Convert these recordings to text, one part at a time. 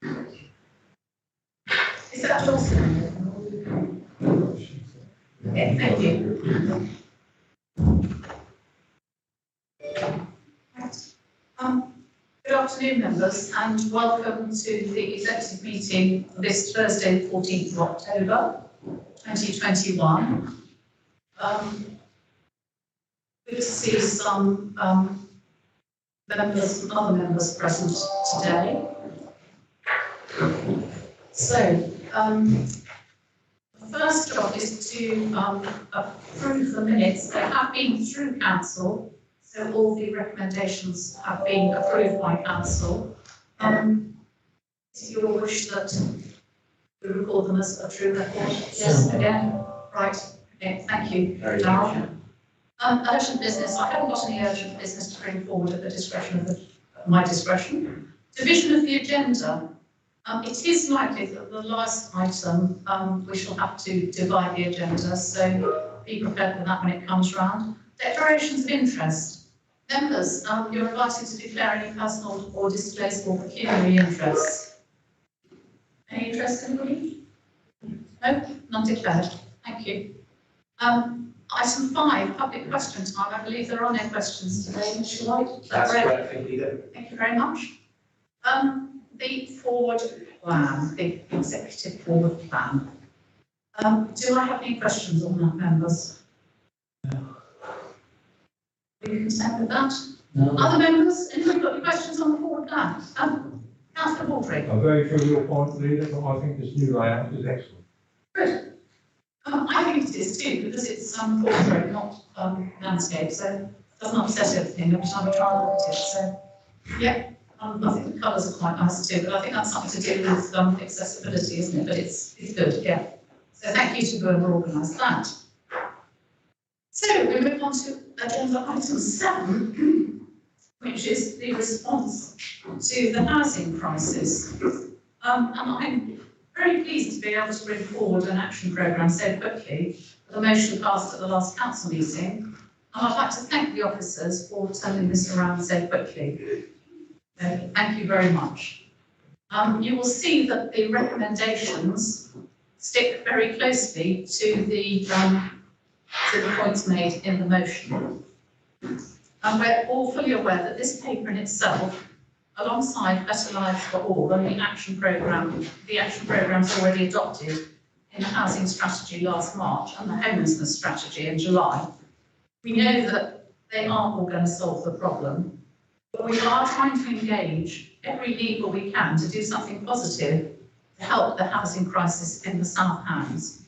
Is that also? Okay, thank you. Good afternoon, members, and welcome to the executive meeting this Thursday, the 14th of October, 2021. Good to see some members and other members present today. So, the first job is to approve the minutes. They have been through council, so all the recommendations have been approved by council. Is it your wish that we record them as a true record? Yes, again? Right, okay, thank you. Urgent business, I haven't got any urgent business to bring forward at the discretion of my discretion. Division of the agenda. It is likely that the last item, we shall have to divide the agenda, so be prepared for that when it comes round. Declarations of interest. Members, you're invited to declare any personal or displaceable pecuniary interests. Any interest, anybody? No? None declared. Thank you. Item 5, public question time. I believe there are no questions today, Mr. White. That's correct, thank you. Thank you very much. The forward plan, the executive forward plan. Do I have any questions on that, members? No. Are you content with that? No. Other members, anybody got any questions on the forward plan? Councillor Baldry. I'm very sure your point, leader, but I think this new layout is excellent. Good. I think it is too, because it's portrait, not landscape, so it doesn't upset everything every time we try and look at it. So, yeah. I think the colours are quite nice too, but I think that's something to do with accessibility, isn't it? But it's good, yeah. So thank you to whoever organised that. So we move on to agenda item 7, which is the response to the housing crisis. And I'm very pleased to be able to bring forward an action programme so quickly. The motion passed at the last council meeting, and I'd like to thank the officers for turning this around so quickly. Thank you very much. You will see that the recommendations stick very closely to the points made in the motion. And we're all fully aware that this paper in itself, alongside Better Lives for All and the action program's already adopted in the housing strategy last March and the homelessness strategy in July, we know that they aren't all going to solve the problem. But we are trying to engage every lever we can to do something positive to help the housing crisis in the South Hands.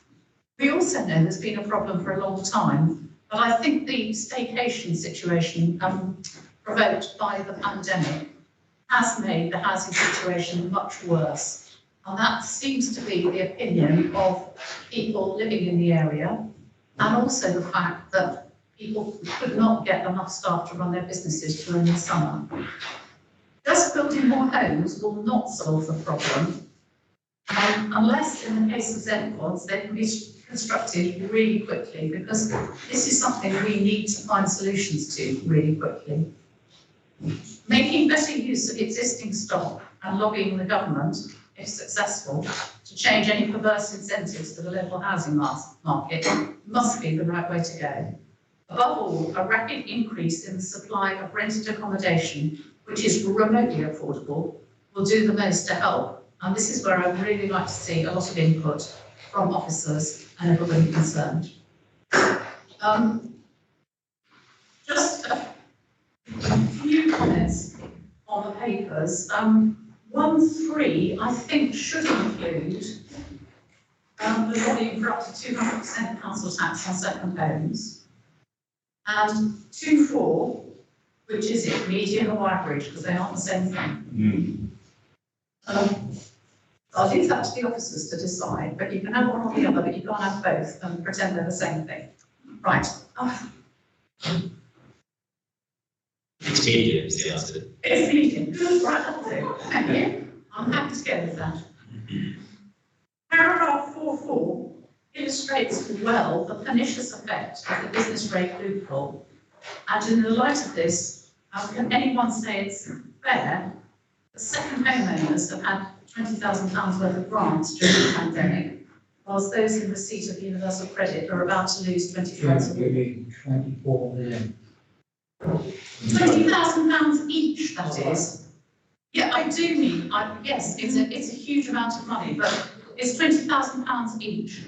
We also know there's been a problem for a long time, but I think the staycation situation provoked by the pandemic has made the housing situation much worse. And that seems to be the opinion of people living in the area, and also the fact that people could not get enough staff to run their businesses during the summer. Just building more homes will not solve the problem, unless, in the case of Zenquads, they can be constructed really quickly, because this is something we need to find solutions to really quickly. Making better use of existing stock and lobbying the government, if successful, to change any perverse incentives to the local housing market must be the right way to go. Above all, a rapid increase in the supply of rented accommodation, which is remotely affordable, will do the most to help. And this is where I'd really like to see a lot of input from officers and everybody concerned. Just a few comments on the papers. 1.3, I think, should include the lobbying for up to 200% council tax on second homes. And 2.4, which is it, median or average, because they aren't the same thing. I'll leave that to the officers to decide, but you can have one or the other, but you can't have both and pretend they're the same thing. Right. It's medium is the answer. It's median. Good, right, that'll do. Thank you. I'm happy to go with that. Paragraph 4.4 illustrates well the pernicious effect of the business rate loophole. And in the light of this, can anyone say it's fair? The second homeowners have had £20,000 worth of grants during the pandemic, whilst those in receipt of universal credit are about to lose Giving 24 million. £20,000 each, that is. Yeah, I do mean, yes, it's a huge amount of money, but it's £20,000 each.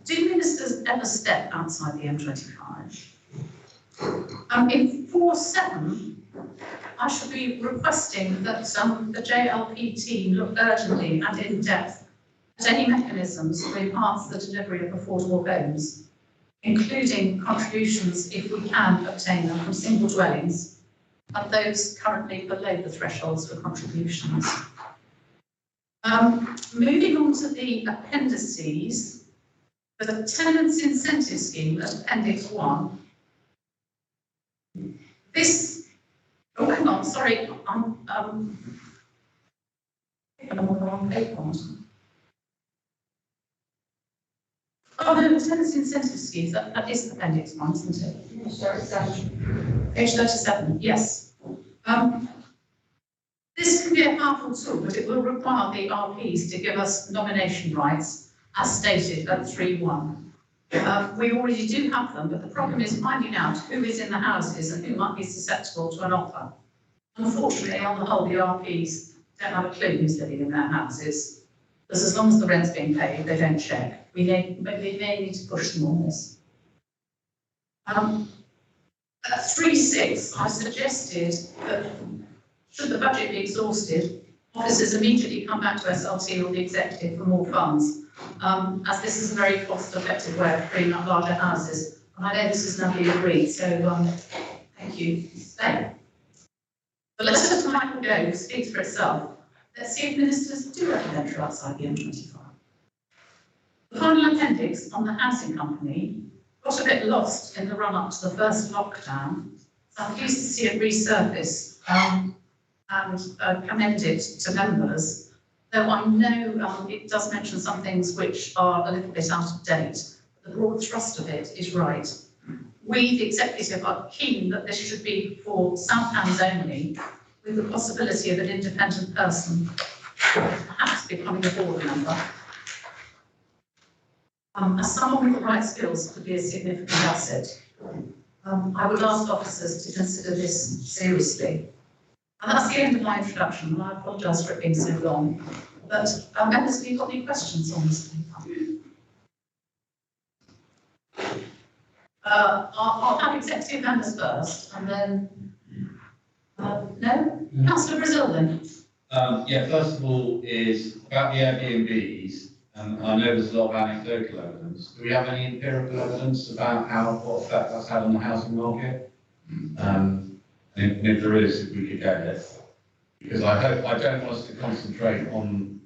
Do ministers ever step outside the M25? In 4.7, I should be requesting that the JLP team look urgently and in depth at any mechanisms to enhance the delivery of affordable homes, including contributions, if we can obtain them, from single dwellings and those currently below the thresholds for contributions. Moving on to the appendices, for the Tenants Incentive Scheme at Appendix 1, this, oh hang on, sorry, I'm on the wrong page. Oh no, the Tenants Incentive Scheme, that is Appendix 1, isn't it? Page 37, yes. This can be a powerful tool, but it will require the RPs to give us nomination rights, as stated at 3.1. We already do have them, but the problem is finding out who is in the houses and who might be susceptible to an offer. Unfortunately, on the whole, the RPs don't have a clue who's living in their houses, because as long as the rent's being paid, they don't check. We may need to push them on this. At 3.6, I suggested that should the budget be exhausted, officers immediately come back to SLT or the executive for more funds, as this is a very cost-effective way of freeing up larger houses. And I know this has now been agreed, so thank you. Stay. The letter to Michael Gove speaks for itself. Let's see if ministers do ever venture outside the M25. The final appendix on the housing company got a bit lost in the run-up to the first lockdown, so I'm pleased to see it resurface and commend it to members, though I know it does mention some things which are a little bit out of date. The broad thrust of it is right. We, the executive, are keen that this should be for Southdowns only, with the possibility of an independent person perhaps becoming a board member. As someone with the right skills could be a significant asset. I would ask officers to consider this seriously. And that's the end of my introduction, and I apologise for it being so long. But members, have you got any questions on this paper? I'll have executive members first, and then, no? Councillor Brazil then. Yeah, first of all is about the Airbnbs, and I know there's a lot of anecdotal evidence. Do we have any empirical evidence about what effect that's had on the housing market? And if there is, if we could get it. Because I don't want us to concentrate on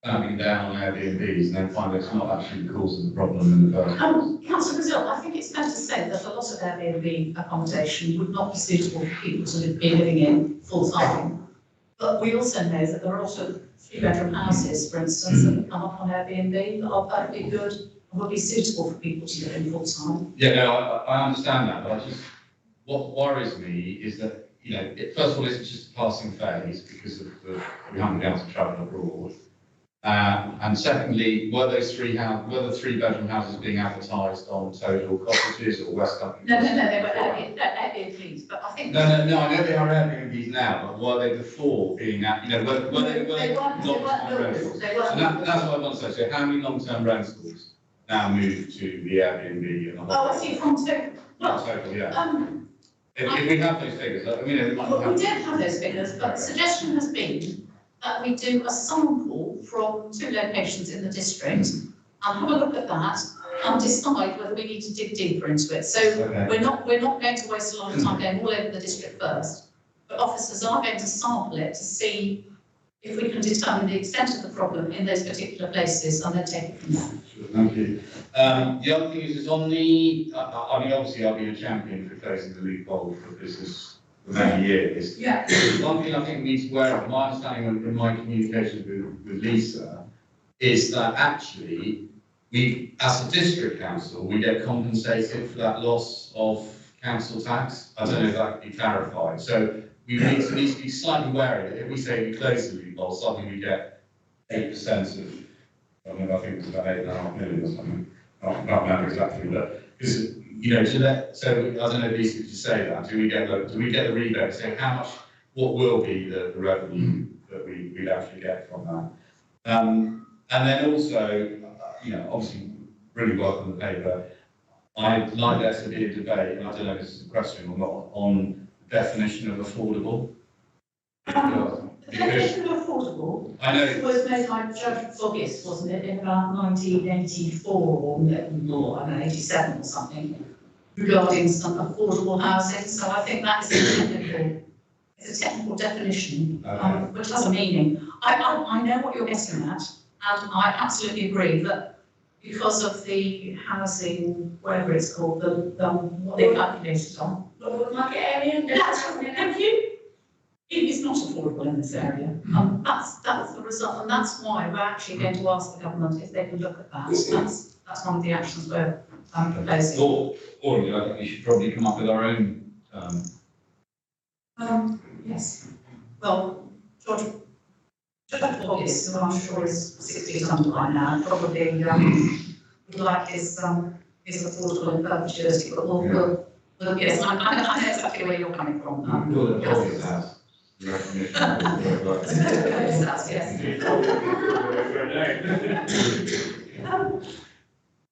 clamping down on Airbnbs and then find it's not actually the cause of the problem in the first place. Councillor Brazil, I think it's fair to say that a lot of Airbnb accommodation would not be suitable for people to be living in full time. But we also know that there are also 3-bedroom houses, for instance, that have come up on Airbnb that are perfectly good and would be suitable for people to live in full time. Yeah, no, I understand that, but what worries me is that, first of all, it's just a passing phase because of we haven't been able to travel abroad. And secondly, were the 3-bedroom houses being advertised on Total Cottages or West Country? No, they were Airbnbs, but I think... No, I know they are Airbnbs now, but were they before being, were they long-term rentals? And that's what I want to say. So how many long-term rentals now move to the Airbnb? And I see, from Total. Well, Total, yeah. If we have those figures, we might we don't have those figures, but the suggestion has been that we do a sample from 2 locations in the district and have a look at that and decide whether we need to dig deeper into it. So we're not going to waste a lot of time going all over the district first, but officers are going to sample it to see if we can determine the extent of the problem in those particular places and then take it from there. Sure, thank you. The other thing is on the, obviously I'll be a champion for closing the loophole for business for many years. Yeah. One thing I think we need to wear up, my understanding in my communications with Lisa, is that actually we, as a district council, we get compensated for that loss of council tax. I don't know if that could be clarified. So we need to be slightly wary. If we say we close the loophole, suddenly we get 8% of, I don't know, I think it was about 8.5 million or something. I can't remember exactly, but because so I don't know, Lisa, could you say that? Do we get the rebate? So how much? What will be the revenue that we'd actually get from that? And then also, obviously, really welcome the paper. I'd like there to be a debate, and I don't know if this is a question or not, on definition of affordable. The definition of affordable I know was made by Judge Foggis, wasn't it, in about 1984 or more, I don't know, 87 or something, regarding some affordable housing. So I think that is a technical definition, which has a meaning. I know what you're getting at, and I absolutely agree that because of the housing, whatever it's called, what they calculated on. Local market area? That's right, thank you. It is not affordable in this area. That's the result, and that's why we're actually going to ask the government if they can look at that. That's one of the actions we're proposing. Or I think we should probably come up with our own. Yes. Well, George Foggis, who I'm sure is 6 feet under by now, probably would like his affordable in perpetuity, but we'll yes, I know exactly where you're coming from. Recognition. Yes.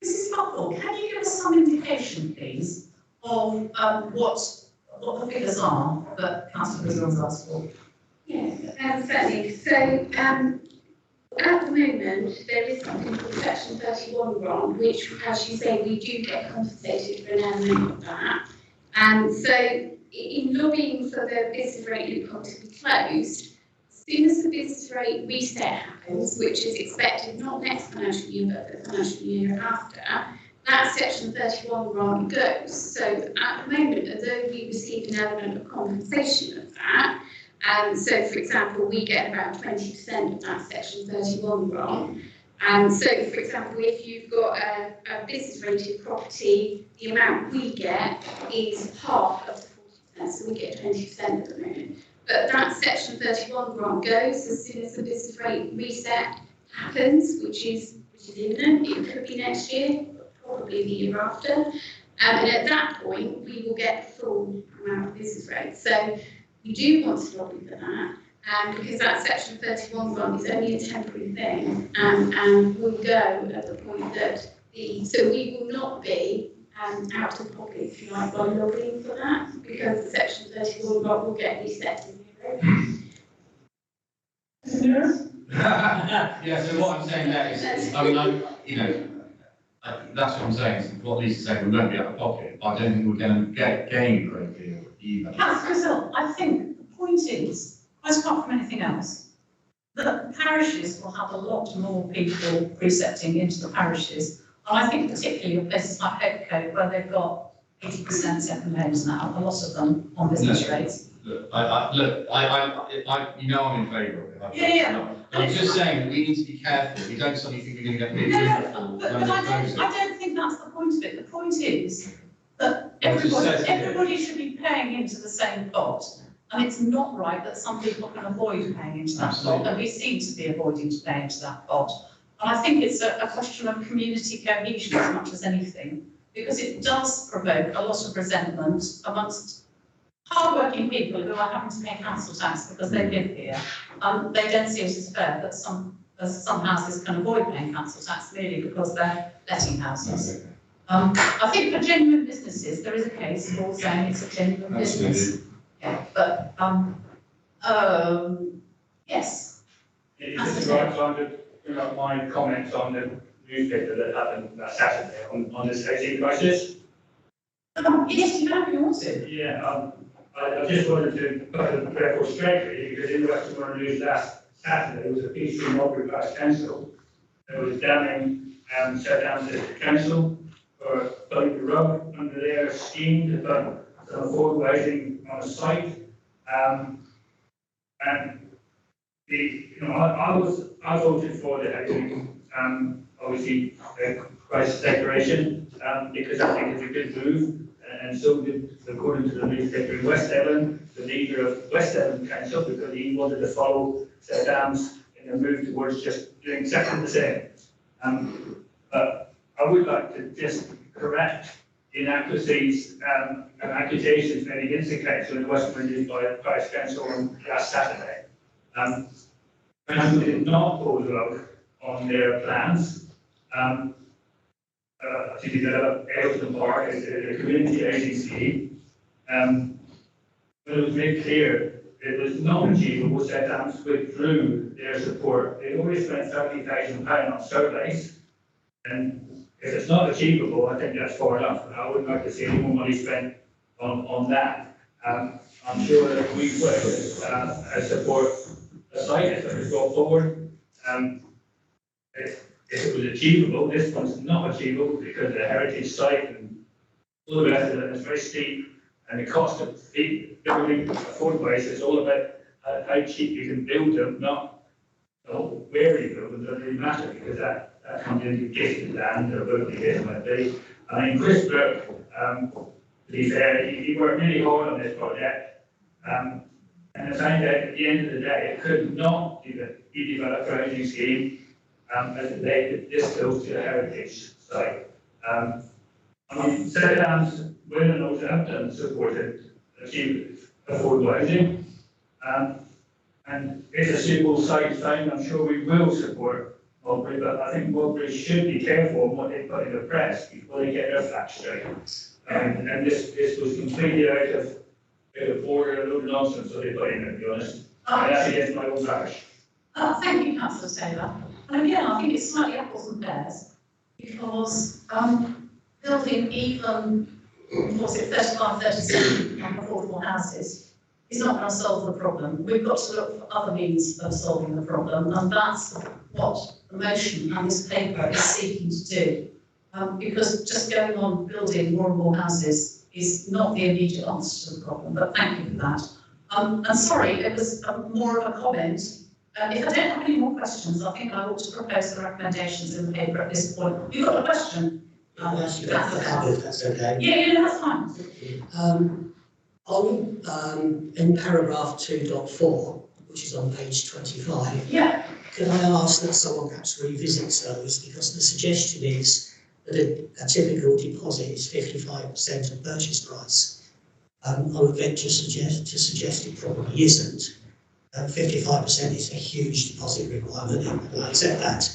Mrs. Buckle, can you give us some indication, please, of what the figures are that Councillor Griswold's asked for? Yes, certainly. So at the moment, there is something called Section 31 grant, which, as you say, we do get compensated for an element of that. And so in lobbying for the business rate loophole to be closed, as soon as the business rate reset happens, which is expected not next financial year, but the financial year after, that Section 31 grant goes. So at the moment, although we receive an element of compensation of that, so for example, we get about 20% of that Section 31 grant. So for example, if you've got a business rated property, the amount we get is half of the 40%, so we get 20% at the moment. But that Section 31 grant goes as soon as the business rate reset happens, which is imminent. It could be next year, probably the year after. And at that point, we will get the full amount of business rate. So we do want to lobby for that, because that Section 31 grant is only a temporary thing, and will go at the point that so we will not be out of pocket, if you like, by lobbying for that, because the Section 31 grant will get reset in Europe. Yeah, so what I'm saying there is, that's what I'm saying, is what Lisa's saying, we won't be out of pocket. I don't think we're going to gain a great deal either. Councillor Griswold, I think the point is, quite apart from anything else, that parishes will have a lot more people precepting into the parishes. And I think particularly in places like Hopecote, where they've got 80% second homes now, a lot of them on business rates. Look, I'm in favour of it. Yeah. I'm just saying that we need to be careful. We don't suddenly think we're going to get big but I don't think that's the point of it. The point is that everybody should be paying into the same pot. And it's not right that some people can avoid paying into that pot, and we seem to be avoiding to pay into that pot. And I think it's a question of community cohesion as much as anything, because it does provoke a lot of resentment amongst hard-working people who are having to pay council tax because they live here. They don't see it as fair that some houses can avoid paying council tax merely because they're letting houses. I think for genuine businesses, there is a case for saying it's a genuine business. Yeah, but yes. Is it right time to bring up my comments on the newspaper that happened that Saturday on this housing crisis? Yes, you have, you want to. Yeah, I just wanted to put the record straight really, because in the Western News last Saturday, there was a piece from Mulberry Parish Council that was damning set down to the council for putting the rug under their scheme to put some affordable housing on the site. And I voted for the housing, obviously crisis declaration, because I think it's a good move. and so did, according to the newspaper in West Devon, the leader of West Devon Council, because he wanted to follow St Anne's in a move towards just doing exactly the same. But I would like to just correct inaccuracies and accusations made against the council in West Midlands by the Parish Council on last Saturday. Council did not pose love on their plans to develop Aylton Park as a community agency. But it was made clear it was not achievable. St Anne's withdrew their support. They only spent £30,000 on surveys, and if it's not achievable, I think that's far enough. I wouldn't like to see any more money spent on that. I'm sure that we would support the site if it was brought forward. If it was achievable, this one's not achievable because of the heritage site and all the rest of it is very steep, and the cost of building affordable is all about how cheap you can build them, not where you build them. Doesn't really matter because that comes into gifted land or whatever the case might be. I mean, Chris Burke, to be fair, he worked really hard on this project, and I found out at the end of the day it could not be developed for a housing scheme. As this goes to the heritage site. I mean, St Anne's will and also have done supported achieve affordable housing. And if a suitable site is found, I'm sure we will support Mulberry, but I think Mulberry should be careful on what they put in the press before they get their facts straight. And this was completely out of order, a load of nonsense that they put in, to be honest. And that's against my own parish. Thank you, Councillor Taylor. And again, I think it's slightly apples and pears, because building even, what's it, 35, 37 affordable houses is not going to solve the problem. We've got to look for other means of solving the problem, and that's what the motion and this paper is seeking to do. Because just going on building more and more houses is not the immediate answer to the problem, but thank you for that. And sorry, it was more of a comment. If I don't have any more questions, I think I ought to propose the recommendations in the paper at this point. You've got a question? That's okay. Yeah, that's fine. In paragraph 2.4, which is on page 25, Yeah. could I ask that someone perhaps revisits those, because the suggestion is that a typical deposit is 55% of purchase price. I would venture to suggest it probably isn't. 55% is a huge deposit requirement, and I accept that.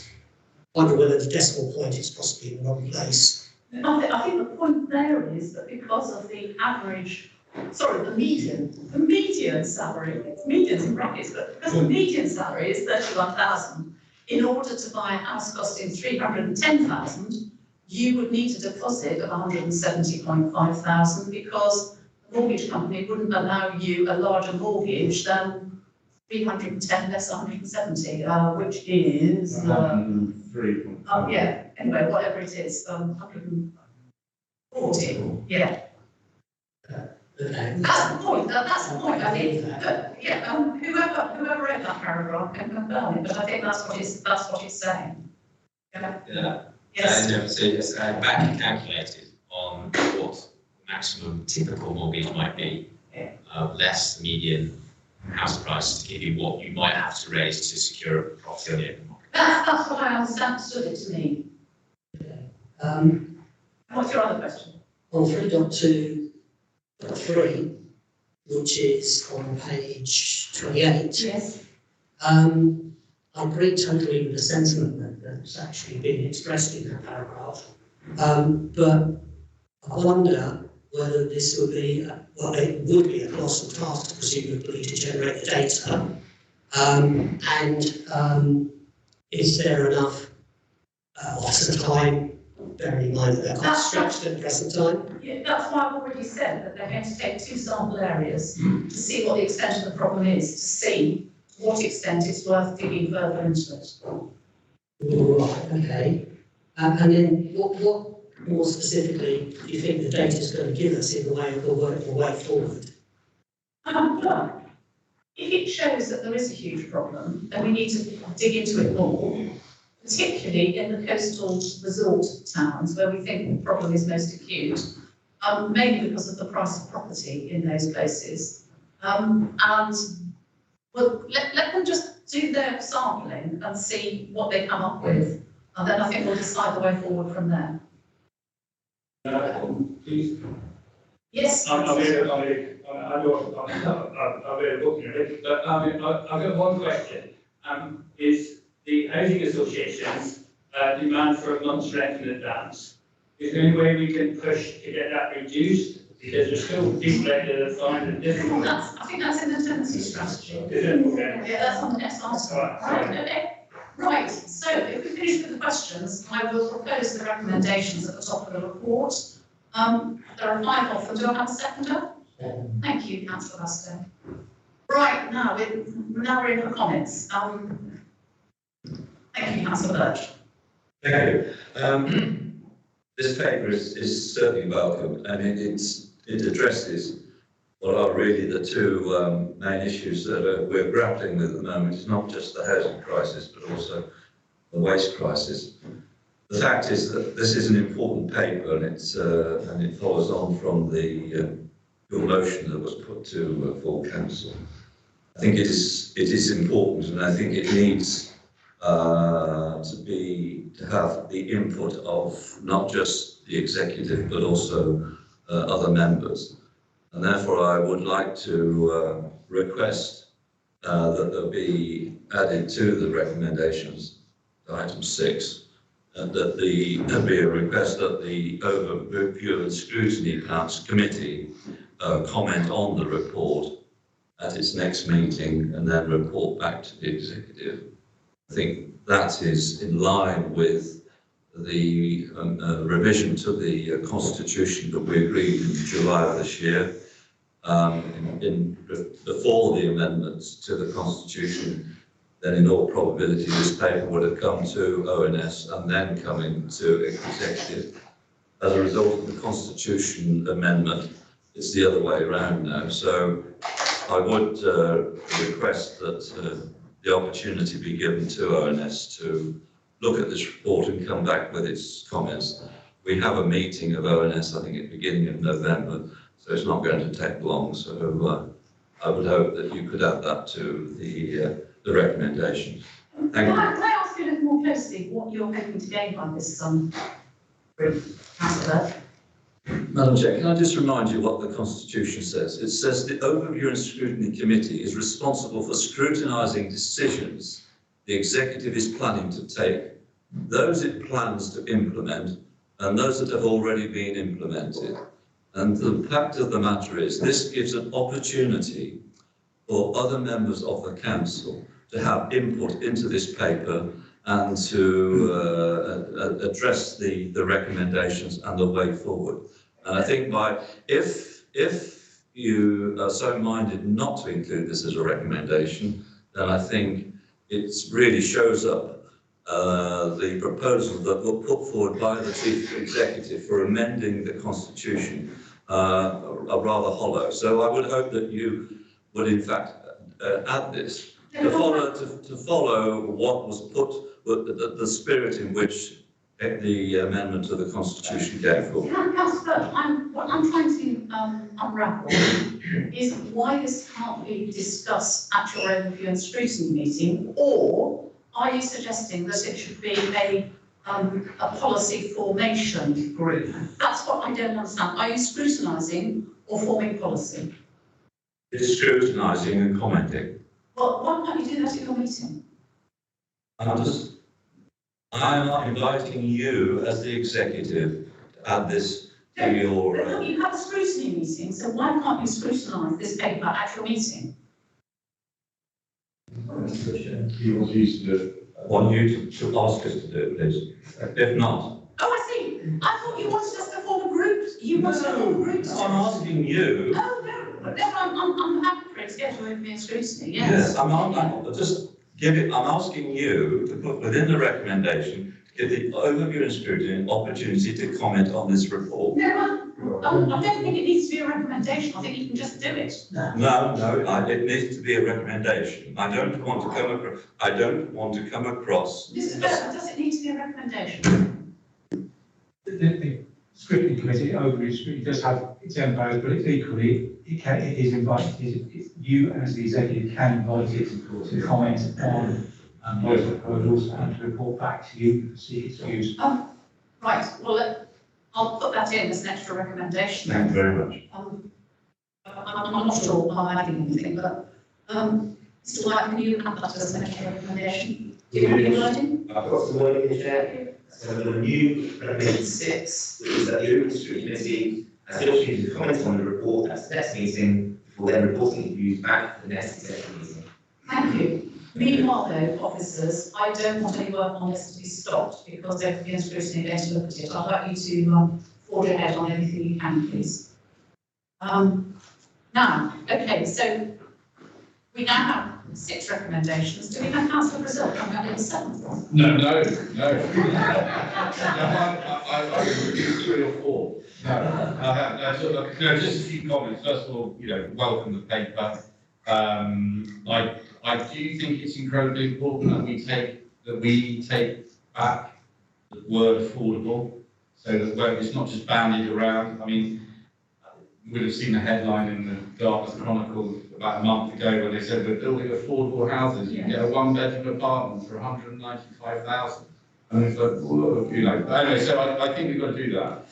I wonder whether the decimal point is possibly in the wrong place. I think the point there is that because of the the median salary, it's medians in brackets, but because the median salary is 31,000, in order to buy a house costing 310,000, you would need a deposit of 170,500 because the mortgage company wouldn't allow you a larger mortgage than 310 less 170, which is 103. yeah. Anyway, whatever it is, 140. Yeah. Okay. That's the point. That's the point. I think. Whoever wrote that paragraph can confirm it, but I think that's what it's saying. Yeah. Yeah. Yes. So it's back calculated on what maximum typical mortgage might be, less the median house price to give you what you might have to raise to secure a property on the open market. That's what I understood it to mean. What's your other question? On 3.2.3, which is on page 28, Yes. I agree totally with the sentiment that's actually been expressed in that paragraph, but I wonder whether this would be, it would be a colossal task, presumably, to generate the data, and is there enough officer time, bearing in mind that they're quite stretched at the present time? Yeah, that's why I've already said that they're going to take 2 sample areas to see what the extent of the problem is, to see to what extent it's worth digging further into it. Right, okay. And then what more specifically do you think the data is going to give us in the way of the way forward? Well, if it shows that there is a huge problem, then we need to dig into it more, particularly in the coastal resort towns where we think the problem is most acute. mainly because of the price of property in those places. And well, let them just do their sampling and see what they come up with, and then I think we'll decide the way forward from there. Please. Yes? I read a book nearly, but I've got one question. Is the housing associations demand for a month's rent in advance? Is there any way we can push to get that reduced? Because there's still people out there that find it difficult. I think that's in the tenancy strategy. Is it? Okay. Yeah, that's on the next item. Right, okay. Right, so if we finish with the questions, I will propose the recommendations at the top of the report. There are 5 of them. Do I have a seconder? Thank you, Councillor Bastow. Right, now we're in for comments. Thank you, Councillor Birch. Thank you. This paper is certainly welcome, and it addresses what are really the two main issues that we're grappling with at the moment. It's not just the housing crisis, but also the waste crisis. The fact is that this is an important paper, and it follows on from the your motion that was put to full council. I think it is important, and I think it needs to have the input of not just the executive but also other members, and therefore I would like to request that there be added to the recommendations, item 6, and that there be a request that the Overview and Scrutiny Council Committee comment on the report at its next meeting and then report back to the executive. I think that is in line with the revision to the Constitution that we agreed in July of this year. Before the amendments to the Constitution, then in all probability this paper would have come to ONS and then coming to executive. As a result of the Constitution amendment, it's the other way around now. So I would request that the opportunity be given to ONS to look at this report and come back with its comments. We have a meeting of ONS, I think, at the beginning of November, so it's not going to take long. So I would hope that you could add that to the recommendations. Thank you. Can I ask you a little more closely what you're hoping to gain by this brief, Councillor? Madam Chair, can I just remind you what the Constitution says? It says the Overview and Scrutiny Committee is responsible for scrutinising decisions the executive is planning to take, those it plans to implement, and those that have already been implemented. And the fact of the matter is, this gives an opportunity for other members of the council to have input into this paper and to address the recommendations and the way forward. And I think if you are so minded not to include this as a recommendation, then I think it really shows up the proposal that were put forward by the Chief Executive for amending the Constitution are rather hollow. So I would hope that you would in fact add this to follow what was put, the spirit in which the amendment to the Constitution came forward. Councillor, what I'm trying to unravel is why this can't be discussed at your Overview and Scrutiny meeting, or are you suggesting that it should be a policy formation group? That's what I don't understand. Are you scrutinising or forming policy? It's scrutinising and commenting. Well, why can't you do that at your meeting? I'm inviting you as the executive to add this to your... But you have a scrutiny meeting, so why can't you scrutinise this paper at your meeting? He wants you to do it. I want you to ask us to do it, please. If not... Oh, I see. I thought you wanted us to form a group. You wanted to form a group. No, I'm asking you. Oh, no, I'm happy for it to get to Overview and Scrutiny, yes. Yes, I'm asking you to put within the recommendation, give the Overview and Scrutiny an opportunity to comment on this report. No, I don't think it needs to be a recommendation. I think you can just do it. No, it needs to be a recommendation. I don't want to come across. Mr. Bishop, does it need to be a recommendation? The scrutiny committee, overview scrutiny does have its own powers, but it's equally, it is invited, you as the executive can invite it to comment on those proposals and to report back to you and see its views. Right, well, I'll put that in as an extra recommendation. Thank you very much. I'm not sure how I think anything, but, Mr. White, can you have that as an extra recommendation? Do you have any wording? I've got some wording in there. So the new recommendation 6, which is that the Open Scrutiny Committee has the opportunity to comment on the report at the next meeting before then reporting its views back to the next executive meeting. Thank you. Meanwhile, though, officers, I don't want any work on this to be stopped because there could be a scrutiny going to look at it. I'd like you to forge ahead on anything you can, please. Now, okay, so we now have 6 recommendations. Do we have Councillor Brazil coming up with the 7th one? No. I would do 3 or 4. No, just a few comments. First of all, welcome the paper. I do think it's incredibly important that we take back the word affordable, so that it's not just bandied around. I mean, you would have seen a headline in the Dartmouth Chronicle about a month ago when they said we're building affordable houses. You can get a 1-bedroom apartment for 195,000, and it's like, whoa, Anyway, so I think we've got to do that.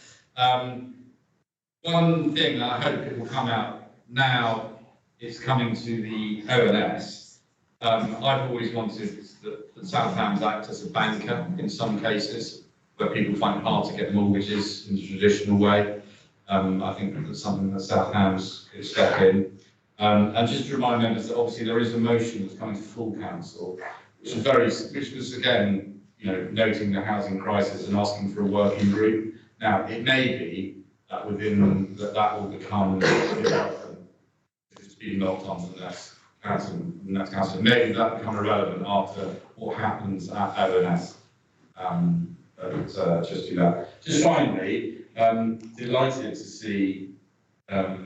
One thing that I hope it will come out now is coming to the ONS. I've always wanted that Southampton act as a banker in some cases where people find it hard to get mortgages in the traditional way. I think that's something that Southampton could step in. And just to remind members that obviously there is a motion that's coming to full council, which was again, noting the housing crisis and asking for a working group. Now, it may be that within that will become irrelevant if it's being knocked on to the next council. Maybe that become irrelevant after what happens at ONS. But just do that. Just finally, delighted to see. I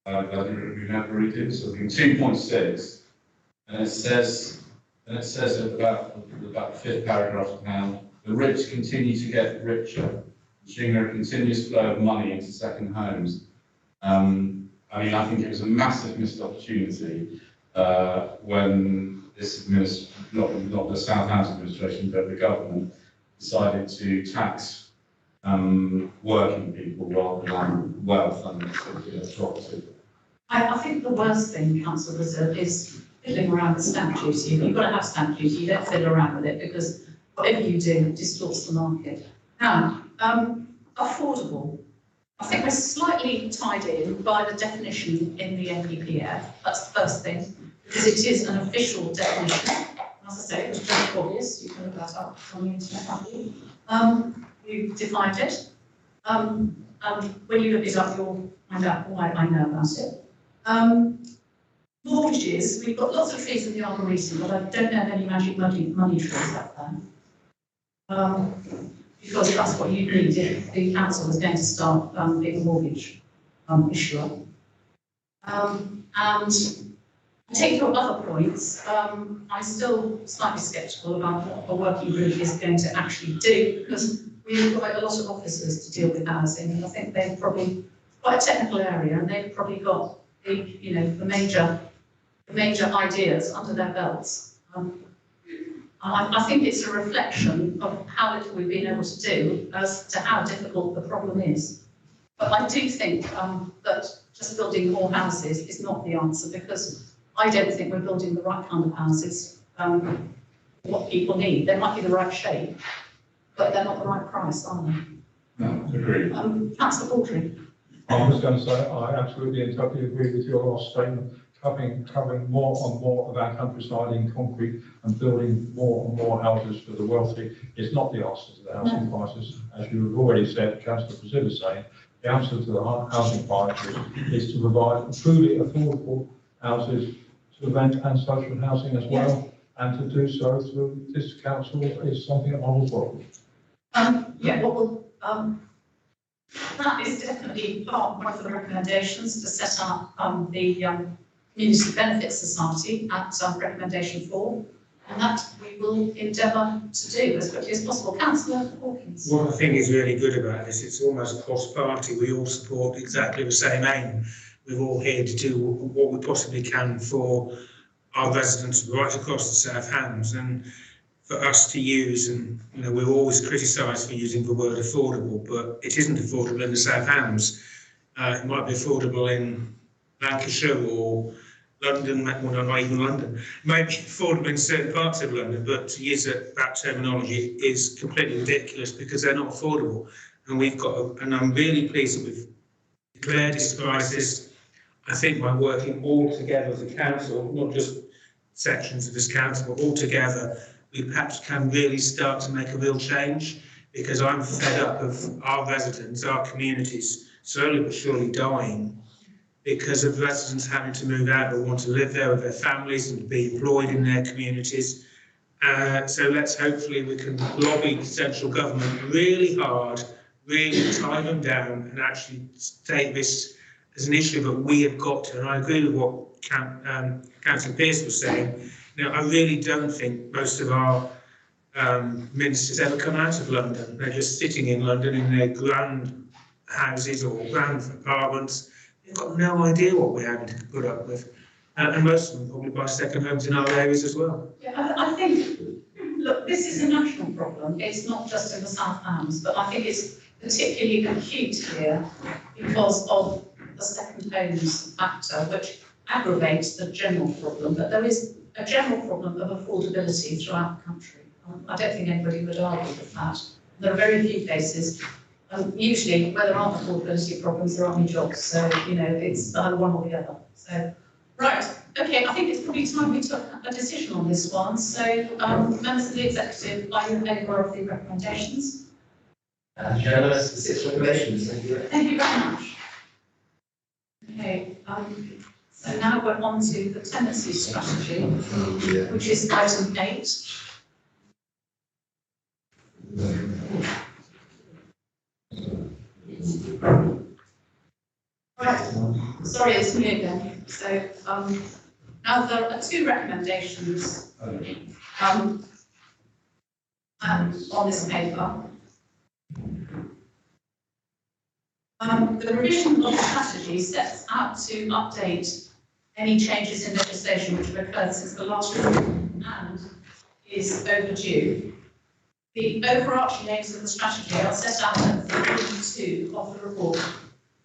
didn't remember reading something 2.6, and it says at about the 5th paragraph now, the rich continue to get richer, ensuring a continuous flow of money into second homes. I mean, I think it was a massive missed opportunity when this not the Southampton administration, but the government decided to tax working people rather than wealth and property. I think the worst thing, Councillor Brazil, is fiddling around with stamp duty. You've got to have stamp duty, you don't fiddle around with it because whatever you do distorts the market. Now, affordable. I think we're slightly tied in by the definition in the NPPF. That's the first thing, because it is an official definition. As I say, it was very obvious. You can look that up on the internet, can't you? You defined it. And when you look it up, you'll find out why I know about it. Mortgages, we've got lots of trees in the Arboretum, but I don't know of any magic money trees up there. Because that's what you need if the council is going to start being a mortgage issuer. And to take your other points, I'm still slightly sceptical about what a working group is going to actually do, because we employ a lot of officers to deal with housing, and I think they've probably quite a technical area, and they've probably got the major ideas under their belts. I think it's a reflection of how little we've been able to do as to how difficult the problem is. But I do think that just building more houses is not the answer, because I don't think we're building the right kind of houses, what people need. They might be the right shape, but they're not the right price, are they? No, agreed. Councillor Baldry. I was going to say, I absolutely and totally agree with your last statement. Covering more and more of our countryside in concrete and building more and more houses for the wealthy is not the answer to the housing crisis. As you have already said, Councillor Brazil is saying, the answer to the housing crisis is to provide truly affordable houses to rent and social housing as well, and to do so through this council is something that I will follow. That is definitely part of one of the recommendations to set up the Community Benefit Society at recommendation 4. And that we will endeavour to do as quickly as possible. Councillor Hawkins. What I think is really good about this, it's almost cross-party. We all support exactly the same aim. We're all here to do what we possibly can for our residents right across the South Hams, and for us to use, and you know, we're always criticised for using the word affordable, but it isn't affordable in the South Hams. It might be affordable in Lancashire or London, well, not even London. It might be affordable in certain parts of London, but to use that terminology is completely ridiculous because they're not affordable. And we've got, and I'm really pleased that we've declared this crisis. I think by working all together as a council, not just sections of this council, but all together, we perhaps can really start to make a real change, because I'm fed up of our residents, our communities, slowly but surely dying because of residents having to move out or want to live there with their families and be employed in their communities. So let's hopefully we can lobby central government really hard, really tie them down and actually take this as an issue that we have got to. And I agree with what Councillor Pearce was saying. You know, I really don't think most of our ministers ever come out of London. They're just sitting in London in their grand houses or grand apartments. They've got no idea what we're having to put up with. And most of them probably buy second homes in our areas as well. Yeah, I think, look, this is a national problem. It's not just in the South Hams, but I think it's particularly acute here because of the second homes factor, which aggravates the general problem. But there is a general problem of affordability throughout the country. I don't think anybody would argue with that. There are very few cases. Usually, where there aren't affordability problems, there aren't any jobs. So, you know, it's either one or the other. So, right, okay, I think it's probably time we took a decision on this one. So, members of the executive, are you in favour of the recommendations? Unanimous, the 6 recommendations. Thank you. Thank you very much. Okay, so now we're on to the tenancy strategy, which is item 8. Right, sorry, it's me again. So now there are 2 recommendations on this paper. The revision of the strategy sets out to update any changes in legislation which have occurred since the last review and is overdue. The overarching aims of the strategy are set out at 3.2 of the report.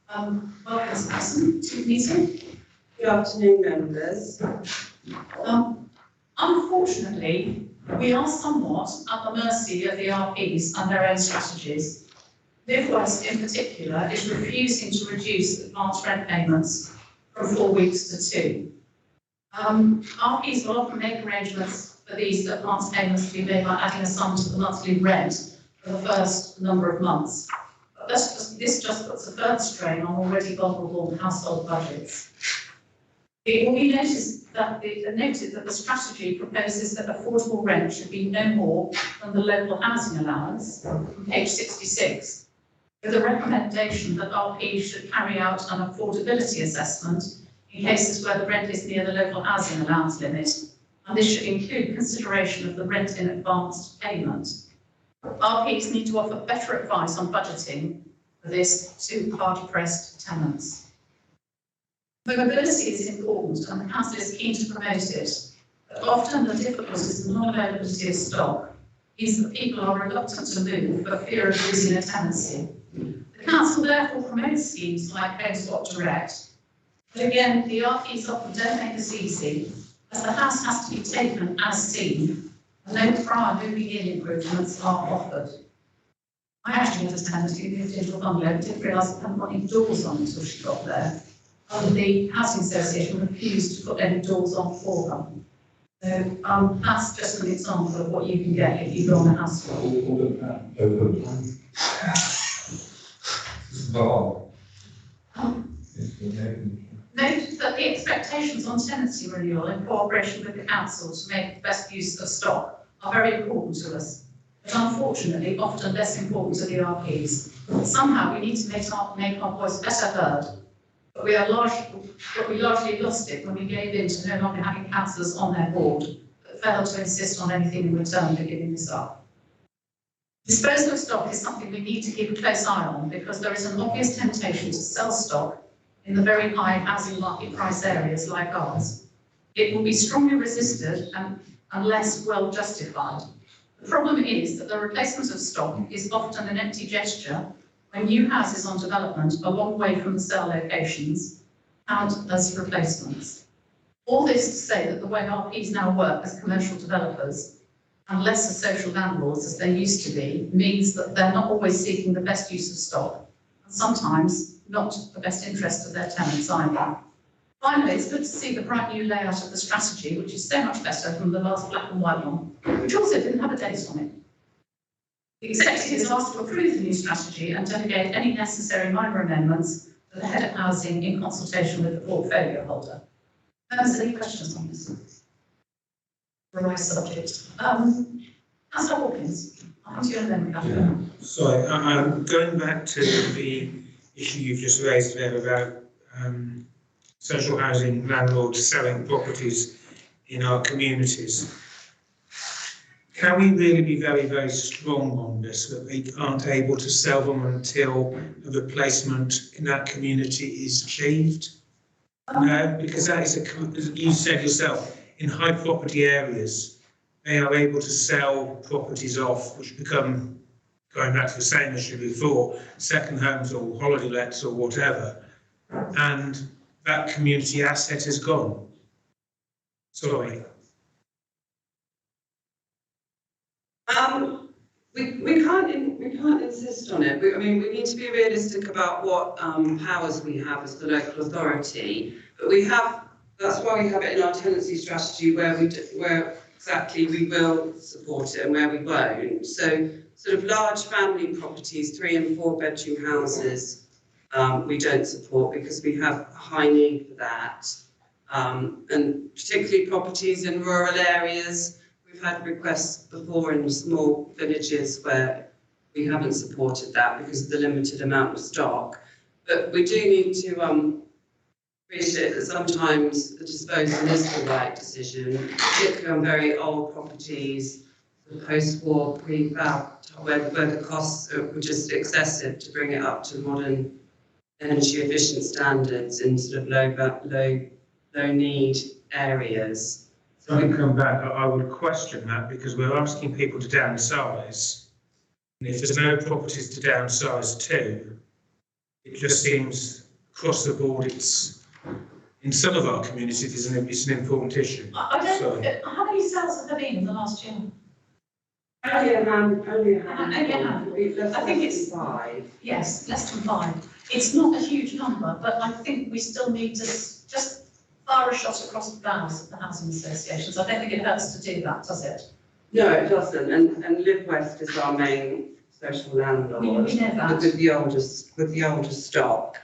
Welcome, Ms. Mason, to the meeting. Good afternoon, members. Unfortunately, we are somewhat at the mercy of the RPs and their own strategies. Live West, in particular, is refusing to reduce advance rent payments from 4 weeks to 2. RPs will often make arrangements for these advance payments to be made by adding a sum to the monthly rent for the first number of months. But this just puts a further strain on already vulnerable household budgets. It will be noted that the strategy proposes that affordable rent should be no more than the local housing allowance, on page 66. With a recommendation that RPs should carry out an affordability assessment in cases where the rent is near the local housing allowance limit, and this should include consideration of the rent in advance payment. RPs need to offer better advice on budgeting for this to hard-pressed tenants. Mobility is important and the council is keen to promote it, but often the difficulties and non-availability of stock means that people are reluctant to move for fear of losing a tenancy. The council therefore promotes schemes like Home Swap Direct, but again, the RPs often don't make this easy, as the house has to be taken as seen, and no prior moving in improvements are offered. I actually had a tenant who moved into a bungalow and didn't realise it hadn't got any doors on until she got there. And the housing association refused to put any doors on for them. So that's just an example of what you can get if you go on a house swap. Note that the expectations on tenancy renewal in cooperation with the council to make the best use of stock are very important to us, but unfortunately often less important to the RPs. Somehow we need to make our voice better heard, but we largely lost it when we gave in to no longer having councillors on their board, but but failed to insist on anything in return for giving this up. Disposal of stock is something we need to keep a close eye on because there is an obvious temptation to sell stock in the very high housing market price areas like ours. It will be strongly resisted and unless well justified. The problem is that the replacement of stock is often an empty gesture when new houses on development a long way from the sale locations count as replacements. All this to say that the way RPs now work as commercial developers and less as social landlords as they used to be means that they're not always seeking the best use of stock and sometimes not the best interest of their tenants either. Finally, it's good to see the bright new layout of the strategy, which is so much better from the last black and white one, which also didn't have a date on it. The executive is asked to approve the new strategy and delegate any necessary minor amendments to the head of housing in consultation with the portfolio holder. Any questions on this? Right subject. Councillor Hawkins, I'll come to you and then Catherine. Sorry, I'm going back to the issue you've just raised there about social housing landlords selling properties in our communities. Can we really be very, very strong on this, that they aren't able to sell them until a replacement in that community is achieved? No, because that is, as you said yourself, in high property areas, they are able to sell properties off, which become, going back to the same issue before, second homes or holiday lets or whatever, and that community asset is gone. Sorry. We can't insist on it. I mean, we need to be realistic about what powers we have as the local authority. But we have. That's why we have it in our tenancy strategy, where exactly we will support it and where we won't. So, sort of large family properties, 3 and 4 bedroom houses, we don't support because we have a high need for that. And particularly properties in rural areas. We've had requests before in small villages where we haven't supported that because of the limited amount of stock. But we do need to appreciate that sometimes the disposal is the right decision, particularly on very old properties, the post-war prefab, where the costs were just excessive to bring it up to modern energy efficient standards in sort of low need areas. When I come back, I would question that because we're asking people to downsize. And if there's no properties to downsize to, it just seems across the board, in some of our communities, it's an important issue. I don't know, how many sales have there been in the last year? Only a handful. I think it's 5. Yes, less than 5. It's not a huge number, but I think we still need to just fire a shot across the bows of the housing associations. I don't think it hurts to do that, does it? No, it doesn't. And Live West is our main social landlord We know that. with the oldest stock.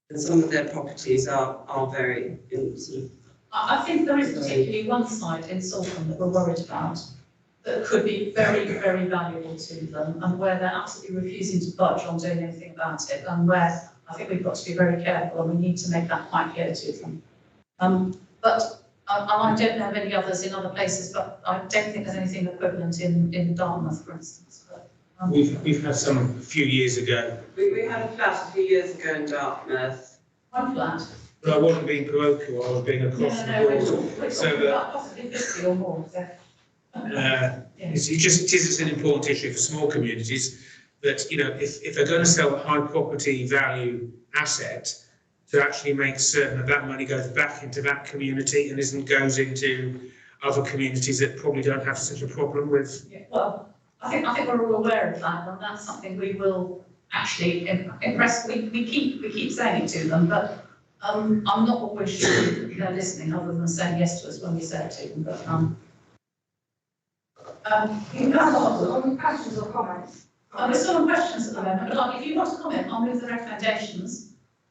And some of their properties are very sort of. I think there is particularly one site in Saltham that we're worried about that could be very, very valuable to them and where they're absolutely refusing to budge on doing anything about it and where I think we've got to be very careful and we need to make that quite clear to them. But I don't know of any others in other places, but I don't think there's anything equivalent in Dartmouth, for instance. But, we've had some a few years ago. We had a flat a few years ago in Dartmouth. One flat. But I wasn't being parochial, I was being across the board. We're talking about possibly 50 or more. So. It's an important issue for small communities that, if they're going to sell a high property value asset, to actually make certain that money goes back into that community and goes into other communities that probably don't have such a problem with. Yeah, well, I think we're all aware of that, and that's something we will actually impress. We keep saying it to them, but I'm not always sure that they're listening, other than saying yes to us when we say it to them. But you can have questions or comments. We're still on questions at the moment, but if you want to comment, I'll move the recommendations.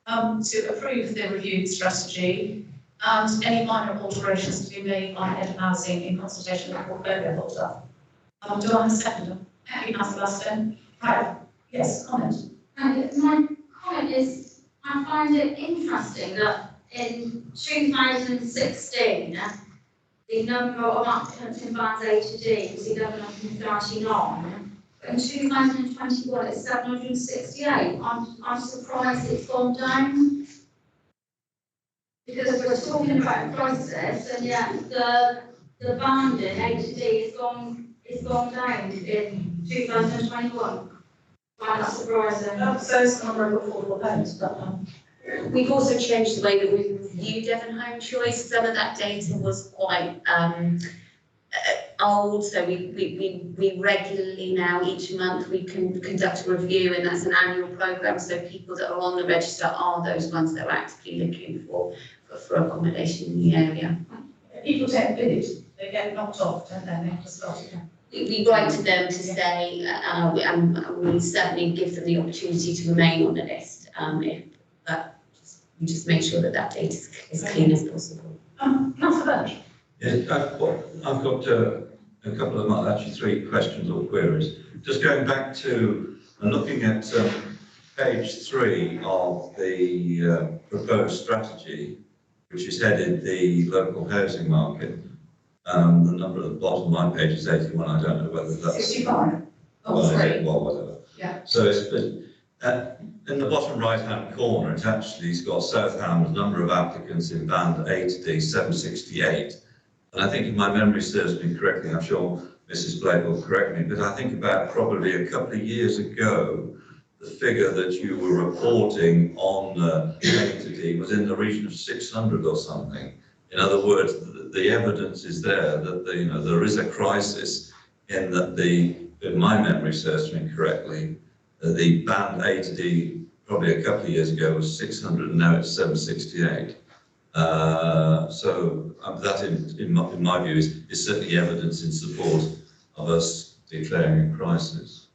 To approve the reviewed strategy and any minor alterations to be made by head of housing in consultation with the portfolio holder. Do I have a second? Happy Councillor Aston. Right. Yes, comment. My comment is, I find it interesting that in 2016, the number of applicants in bands A to D was 1139. But in 2021, it's 768. I'm surprised it's gone down. Because we're talking about prices, and yet the banding A to D is gone down in 2021. Wow, that's surprising. So is the number of affordable homes, but We've also changed the way that we review Devon Home Choice. Some of that data was quite old, so we regularly now, each month, we can conduct a review, and that's an annual programme, so people that are on the register are those ones that are actively looking for accommodation in the area. people take a village, they get knocked off, don't they? They have to start again. We write to them to say, and we certainly give them the opportunity to remain on the list, but we just make sure that that data is as clean as possible. Councillor Birch. Yes, I've got a couple of, well, actually 3 questions or queries. Just going back to and looking at page 3 of the proposed strategy, which is headed the local housing market. The number at the bottom of my page is 81. I don't know whether that's 65. well, whatever. Yeah. So it's in the bottom right-hand corner, it's got Southam's number of applicants in band A to D 768. And I think if my memory serves me correctly, I'm sure Mrs. Blake will correct me, but I think about probably a couple of years ago, the figure that you were reporting on A to D was in the region of 600 or something. In other words, the evidence is there that there is a crisis in that if my memory serves me correctly, the band A to D probably a couple of years ago was 600 and now it's 768. So that in my view is certainly evidence in support of us declaring a crisis.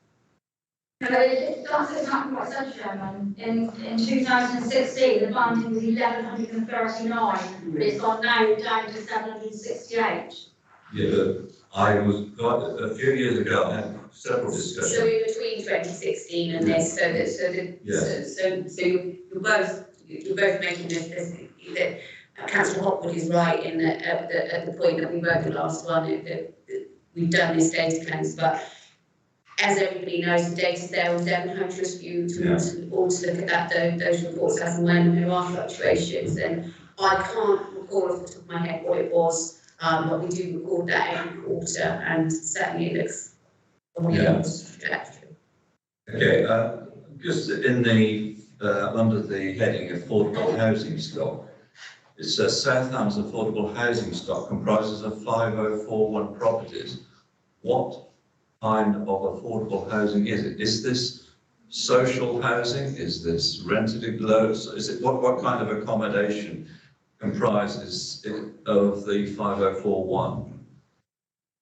That's exactly what I said, Chairman. In 2016, the banding was 1139, but it's gone now down to 768. Yeah, but I was a few years ago. I had several discussions. So in between 2016 and this, so you're both making this that Councillor Hopwood is right in that at the point that we wrote the last one that we've done this data cleanse, but as everybody knows, the data's there on Devon Home Trust View to look at those reports as and when there are fluctuations. And I can't recall off the top of my head what it was, but we do record that every quarter, and certainly it looks on the upwards trajectory. Okay, just in the under the heading affordable housing stock, it says Southam's affordable housing stock comprises of 5041 properties. What kind of affordable housing is it? Is this social housing? Is this rented aglows? Is it what kind of accommodation comprises of the 5041?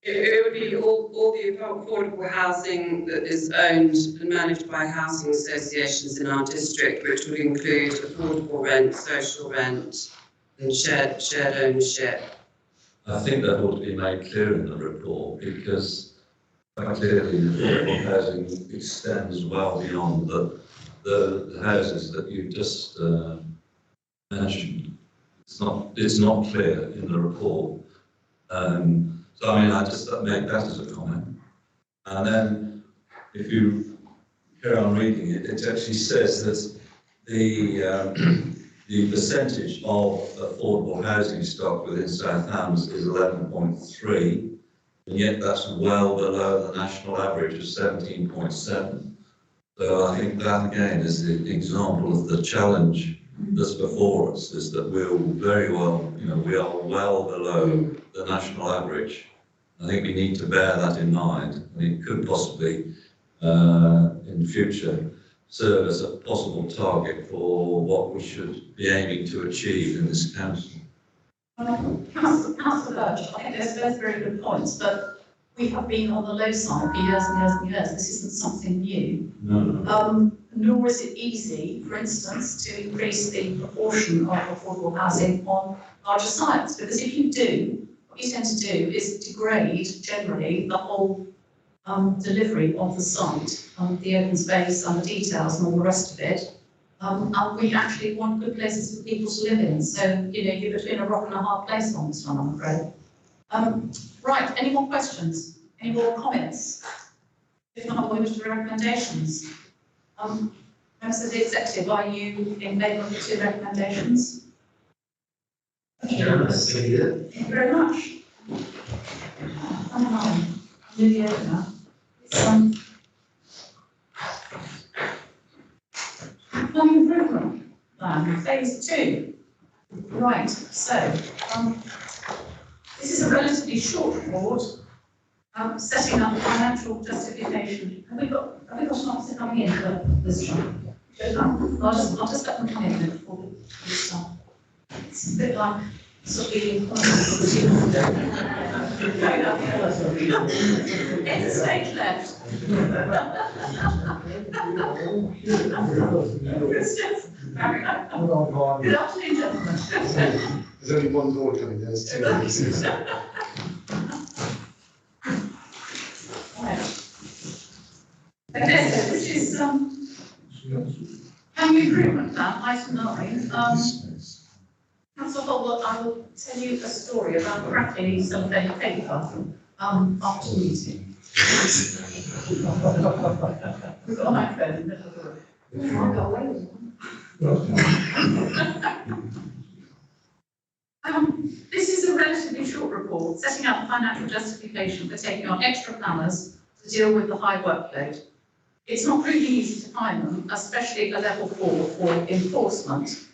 It would be all the affordable housing that is owned and managed by housing associations in our district, which would include affordable rent, social rent, and shared ownership. I think that ought to be made clear in the report, because quite clearly affordable housing extends well beyond the houses that you've just mentioned. It's not clear in the report. So I mean, I just make that as a comment. And then if you carry on reading it, it actually says that the percentage of affordable housing stock within Southampton is 11.3, and yet that's well below the national average of 17.7. So I think that again is the example of the challenge that's before us, is that we're very well, we are well below the national average. I think we need to bear that in mind, and it could possibly, in future, serve as a possible target for what we should be aiming to achieve in this council. Councillor Birch, I think there's very good points, but we have been on the low side for years and years and years. This isn't something new. No. Nor is it easy, for instance, to increase the proportion of affordable housing on larger sites, because if you do, what you tend to do is degrade generally the whole delivery of the site, the open space and the details and all the rest of it. And we actually want good places for people to live in. So, you're between a rock and a hard place on this one, I'm afraid. Right, any more questions? Any more comments? If not, we'll move to the recommendations. Members of the executive, are you in favour of the 2 recommendations? Unanimous, thank you. Thank you very much. Nearly over now. Planning improvement plan, phase 2. Right, so, this is a relatively short report, setting up financial justification. Have we got an officer coming in for this one? I'll just let them come in before we start. It's a bit like sort of being it's a stage left. Good afternoon, gentlemen. There's only one door coming, there's 2 officers. Okay, so this is planning improvement plan, item 9. Councillor Holbrook, I will tell you a story about cracking some paper after the meeting. We've got a microphone in the middle of the room. I got away with one. This is a relatively short report setting out the financial justification for taking on extra planners to deal with the high workload. It's not really easy to find them, especially at level 4 for enforcement.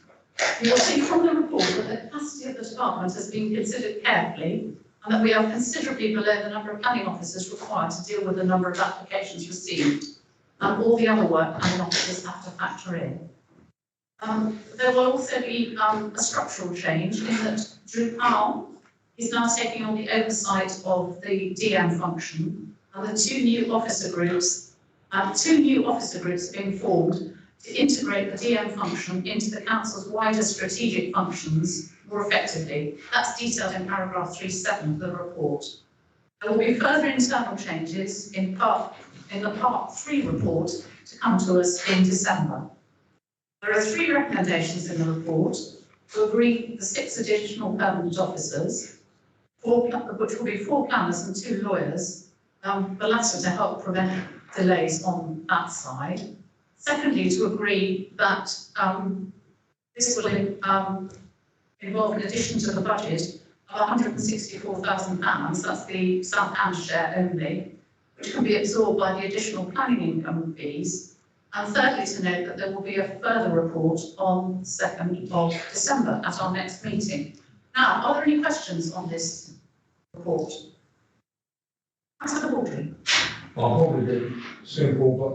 You will see from the report that the capacity of the department has been considered carefully and that we are considerably below the number of planning officers required to deal with the number of applications received and all the other work planning officers have to factor in. There will also be a structural change in that Drew Powell is now taking on the oversight of the DM function, and the 2 new officer groups have been formed to integrate the DM function into the Council's wider strategic functions more effectively. That's detailed in paragraph 3.7 of the report. There will be further internal changes in the Part 3 report to come to us in December. There are 3 recommendations in the report to agree the 6 additional permanent officers, which will be 4 planners and 2 lawyers, the latter to help prevent delays on that side. Secondly, to agree that this will involve an addition to the budget of £164,000, that's the South Hams share only, which can be absorbed by the additional planning income fees. And thirdly, to note that there will be a further report on 2nd of December at our next meeting. Now, are there any questions on this report? Councillor Baldwin. I'll probably be simple, but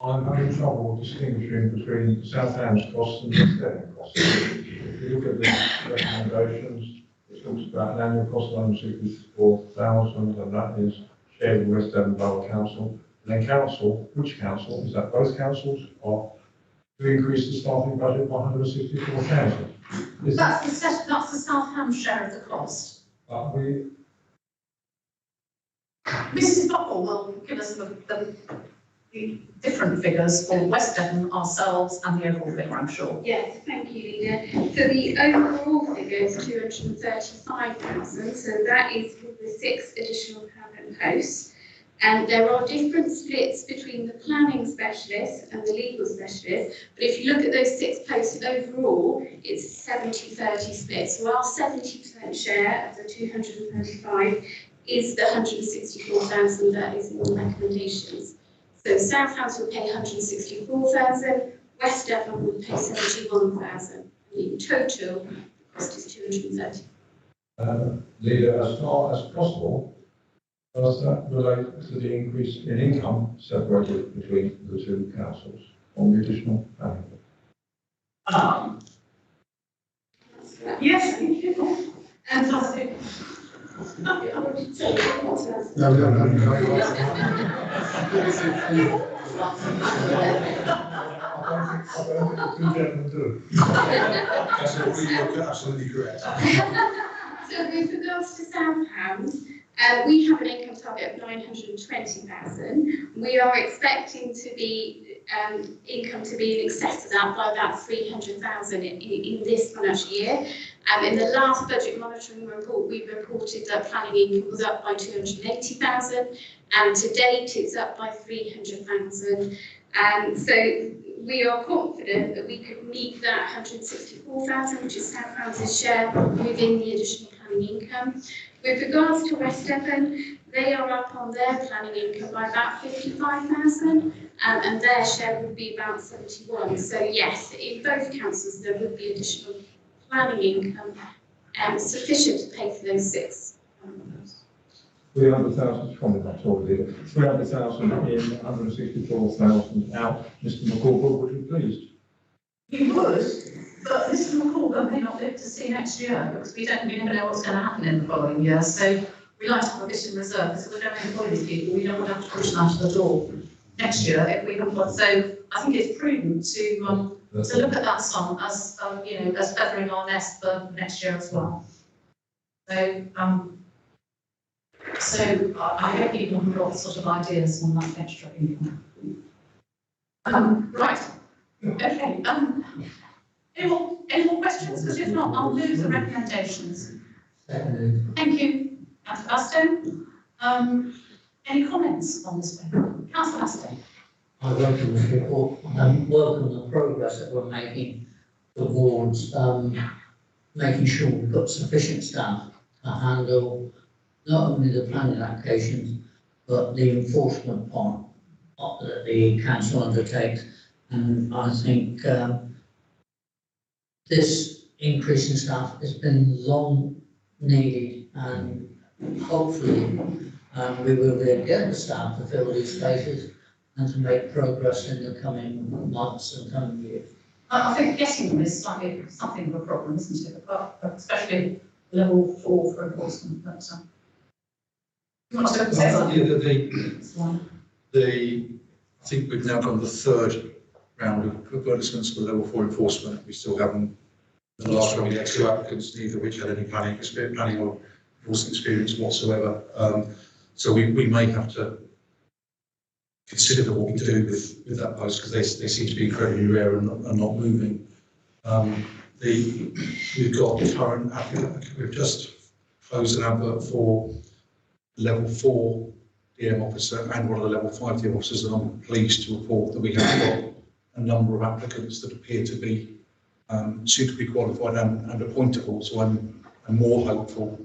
I'm having trouble distinguishing between South Hams costs and West Devon costs. If you look at the recommendations, it talks about an annual cost of £164,000, and that is shared with West Devon Borough Council. And then council, which council, is that both councils, are to increase the staffing budget by £164,000. That's the South Hams share of the cost. Mrs. Buckle will give us the different figures for West Devon, ourselves, and the overall figure, I'm sure. Yes, thank you, Leader. So the overall figure is 235,000, so that is with the 6 additional permanent posts. And there are different splits between the planning specialist and the legal specialist, but if you look at those 6 posts overall, it's 70-30 split. So our 70% share of the 235 is the 164,000 that is in the recommendations. So South Hams will pay 164,000, West Devon will pay 71,000. In total, the cost is 230. Leader, as far as possible, does that relate to the increase in income separated between the 2 councils on the additional planning? Yes, fantastic. No. I don't think the 2 gentlemen do. That's absolutely correct. So with regards to South Hams, we have an income target of 920,000. We are expecting to be income to be in excess of that by about 300,000 in this financial year. In the last budget monitoring report, we reported that planning income was up by 280,000, and to date it's up by 300,000. So we are confident that we could meet that 164,000, which is South Wales' share, within the additional planning income. With regards to West Devon, they are up on their planning income by about 55,000, and their share would be about 71. So yes, in both councils there would be additional planning income sufficient to pay for those 6. 300,000 from the already. 300,000 in, 164,000 out. Mr. McCall, would you please? We would, but Mr. McCall may not live to see next year because we never know what's going to happen in the following year. So we like to have a bit in reserve because if we don't employ these people, we don't want to have to push them out of the door next year if we haven't got. So I think it's prudent to look at that sum as as feathering our nest for next year as well. So I hope people have got sort of ideas on that extra income. Right. Okay. Any more questions? Because if not, I'll move the recommendations. Thank you, Councillor Bastow. Any comments on this one? Councillor Bastow. I welcome this report and welcome the progress that we're making towards making sure we've got sufficient staff to handle not only the planning applications but the enforcement part that the council undertakes. And I think this increase in staff has been long needed, and hopefully we will be able to get the staff to fill these spaces and to make progress in the coming months and coming years. I think getting them is slightly something of a problem, isn't it? But especially level 4 for enforcement. But you want to say something? I think we've now done the third round of advertisements for level 4 enforcement. We still haven't. The last round we had 2 applicants, neither of which had any planning or enforcement experience whatsoever. So we may have to consider what we do with that post because they seem to be incredibly rare and not moving. We've got current applicant. We've just closed an advert for level 4 DM officer and one of the level 5 DM officers, and I'm pleased to report that we have got a number of applicants that appear to be suitably qualified and appointable. So I'm more hopeful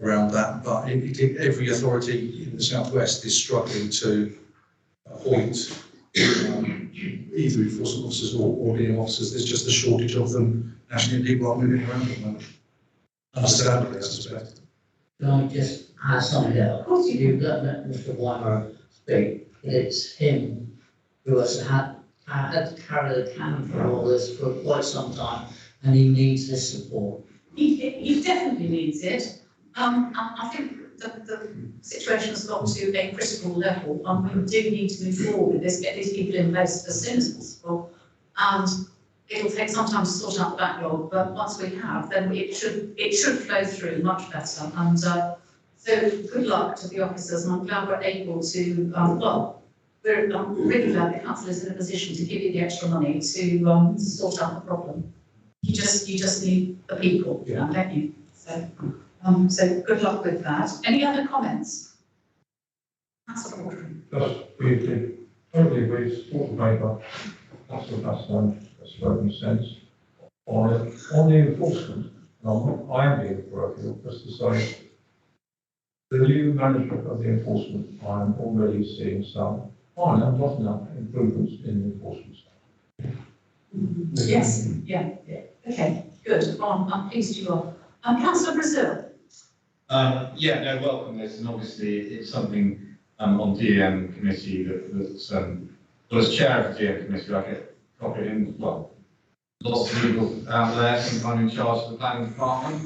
around that. But every authority in the southwest is struggling to appoint either enforcement officers or DM officers. There's just a shortage of them nationally, and people aren't moving around at the moment. Understandably, I suspect. Can I just add something else? Of course you do. Let Mr. Weimer speak. It's him who has had to carry the can for all this for quite some time, and he needs this support. He definitely needs it. I think the situation has got to a critical level, and we do need to move forward with this, get these people in place as soon as possible. And it'll take some time to sort out the backlog, but once we have, then it should flow through much better. And so good luck to the officers, and I'm glad we're able to, we're really glad the council is in a position to give you the extra money to sort out the problem. You just need the people, don't you? So good luck with that. Any other comments? Just briefly, totally agree, support the paper. That's a spoken sense. On the enforcement, I am being parochial, just to say, the new management of the enforcement, I'm already seeing some fine and not enough improvements in the enforcement side. Yes, yeah. Okay, good. I'm pleased you are. Councillor Brazil. Welcome this, and obviously it's something on DM committee that's well, as chair of the DM committee, I get copied in, lots of people out there think I'm in charge of the planning department.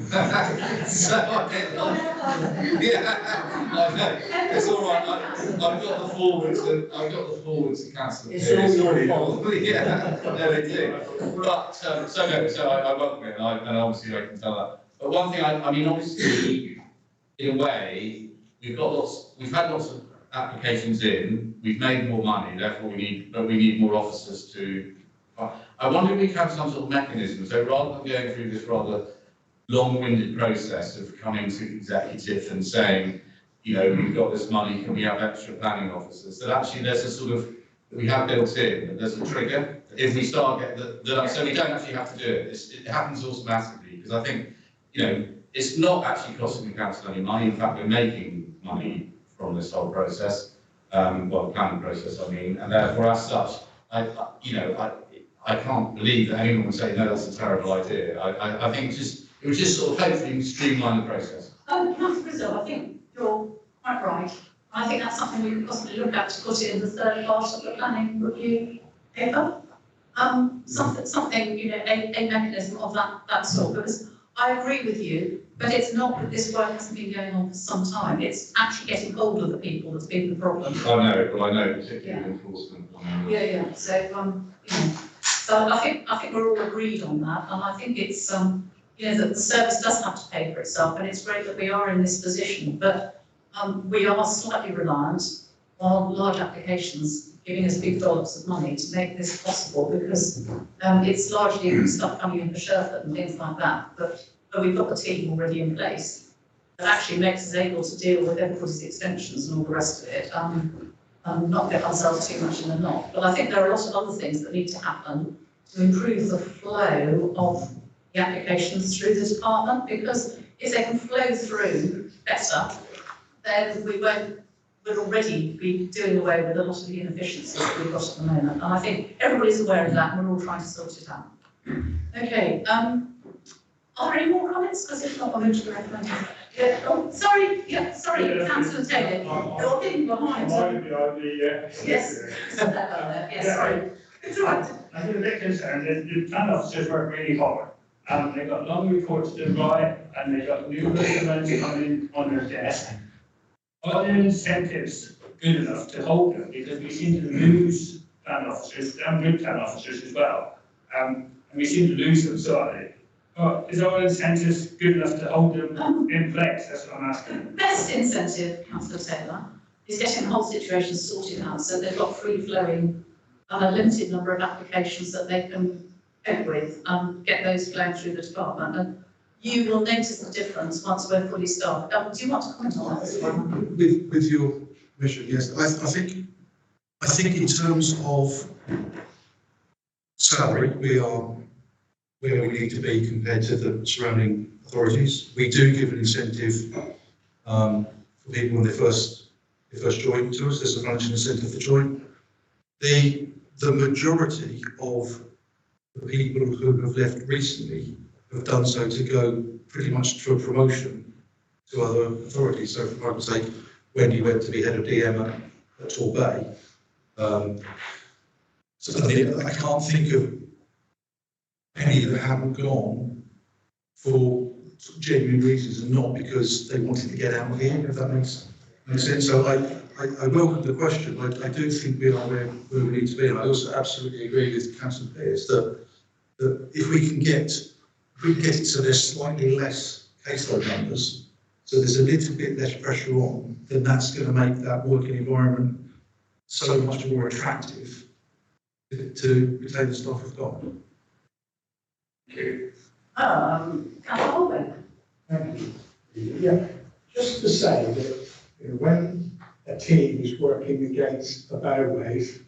So I know, it's all right, I've got the forwards to council. It's all your fault. Yeah, no, they do. But, so I welcome it, and obviously I can tell that. But one thing, I mean, obviously, in a way, we've had lots of applications in, we've made more money, therefore we need more officers to. I wonder if we can have some sort of mechanism, so rather than going through this rather long-winded process of coming to executive and saying, you know, we've got this money, can we have extra planning officers? That actually there's a sort of, we have built in, that there's a trigger. If we start getting so we don't actually have to do it. It happens automatically, because I think, you know, it's not actually costing the council any money. In fact, we're making money from this whole process, well, the planning process, I mean, and therefore, as such, I can't believe that anyone would say, no, that's a terrible idea. I think it was just sort of hopefully streamline the process. Councillor Briscoe, I think you're quite right. I think that's something we could possibly look at to put it in the third part of the planning review paper. Something, you know, a mechanism of that sort, because I agree with you, but it's not that this work hasn't been going on for some time. It's actually getting hold of the people that's been the problem. I know, particularly enforcement. Yeah. So, you know, so I think we're all agreed on that, and I think it's you know, that the service does have to pay for itself, and it's great that we are in this position, but we are slightly reliant on large applications giving us big dollops of money to make this possible, because it's largely stuff coming in for Sherford and things like that, but we've got the team already in place that actually makes us able to deal with everybody's extensions and all the rest of it, not get ourselves too much in a knot. But I think there are a lot of other things that need to happen to improve the flow of the applications through the department, because if they can flow through better, then we'll already be doing away with a lot of the inefficiencies that we've got at the moment. And I think everybody's aware of that, and we're all trying to sort it out. Okay, are there any more comments? Because if not, I'll move to the recommendation. Yeah, oh, sorry, Councillor Taylor, you're hidden behind. Yes, yes, sorry. It's all right. I'm a bit concerned that the plan officers work really hard. They've got long reports to write, and they've got new documents coming on their desk. Are the incentives good enough to hold them? Because we seem to lose plan officers, and good plan officers as well. And we seem to lose them slightly. But is our incentives good enough to hold them in place? That's what I'm asking. The best incentive, Councillor Taylor, is getting the whole situation sorted out, so they've got free-flowing and a limited number of applications that they can cope with and get those flowing through the department. And you will notice the difference once we're fully staffed. Do you want to comment on that as well? With your permission, yes. I think in terms of salary, we are where we need to be compared to the surrounding authorities. We do give an incentive for people when they first join to us. There's a financial incentive for join. The majority of the people who have left recently have done so to go pretty much to a promotion to other authorities. So, for argument's sake, Wendy went to be head of DM at Torbay. So I can't think of any that haven't gone for genuine reasons and not because they wanted to get out of here, if that makes sense. So I welcome the question. I do think we are where we need to be, and I also absolutely agree with Councillor Pearce that if we can get it so there's slightly less caseload numbers, so there's a little bit less pressure on, then that's going to make that working environment so much more attractive to retain the staff we've got. Thank you. Councillor Holbein. Thank you. Yeah, just to say that when a team is working against the bowways,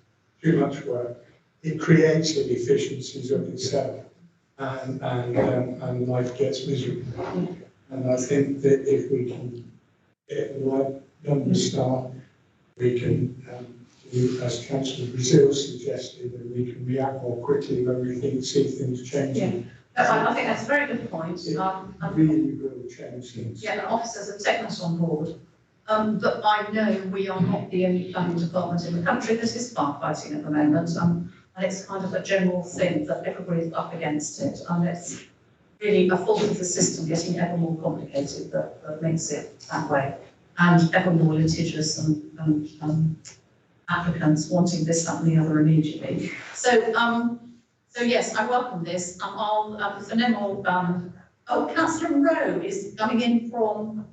too much work, it creates inefficiencies of itself, and life gets miserable. And I think that if we can get the right number of staff, we can do, as Councillor Brazil suggested, that we can react more quickly when we see things changing. Yeah, I think that's a very good point. Really will change things. Yeah, the officers have taken us on board. But I know we are not the only planning department in the country that is firefighting at the moment. And it's kind of a general thing that everybody's up against it. And it's really a fault of the system getting ever more complicated that makes it that way. And ever more litigious and applicants wanting this, that and the other immediately. So yes, I welcome this. I'll, for no more, Councillor Rowe is coming in from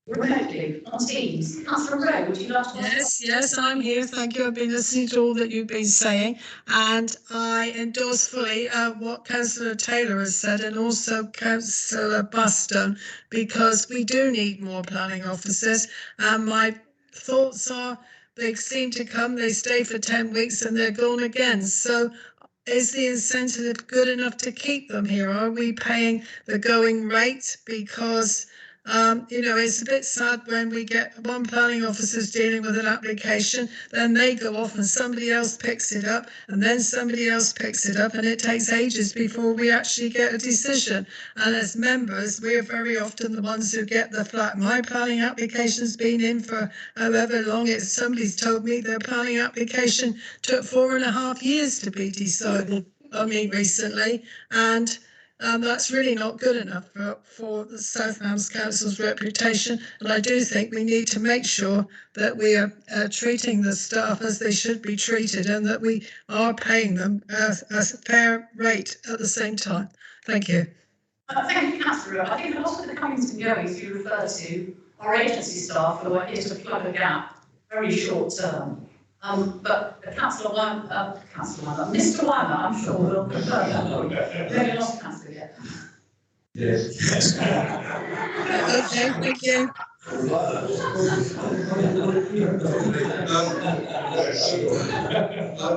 remotely on Teams. Councillor Rowe, would you like to? Yes, I'm here. Thank you. I've been listening to all that you've been saying, and I endorse fully what Councillor Taylor has said, and also Councillor Buston, because we do need more planning officers. And my thoughts are, they seem to come, they stay for 10 weeks, and they're gone again. So, is the incentive good enough to keep them here? Are we paying the going rate? Because it's a bit sad when we get one planning officer's dealing with an application, then they go off and somebody else picks it up, and then somebody else picks it up, and it takes ages before we actually get a decision. And as members, we are very often the ones who get the flat. My planning application's been in for however long. Somebody's told me their planning application took 4.5 years to be decided, recently, and that's really not good enough for the South Hams Council's reputation. And I do think we need to make sure that we are treating the staff as they should be treated, and that we are paying them a fair rate at the same time. Thank you. Thank you, Councillor Rowe. I think a lot of the comings and goings you refer to are agency staff who are here to plug a gap, very short term. But Mr. Weimer, I'm sure will confirm that. Maybe not Councillor yet. Yes. Okay, thank you.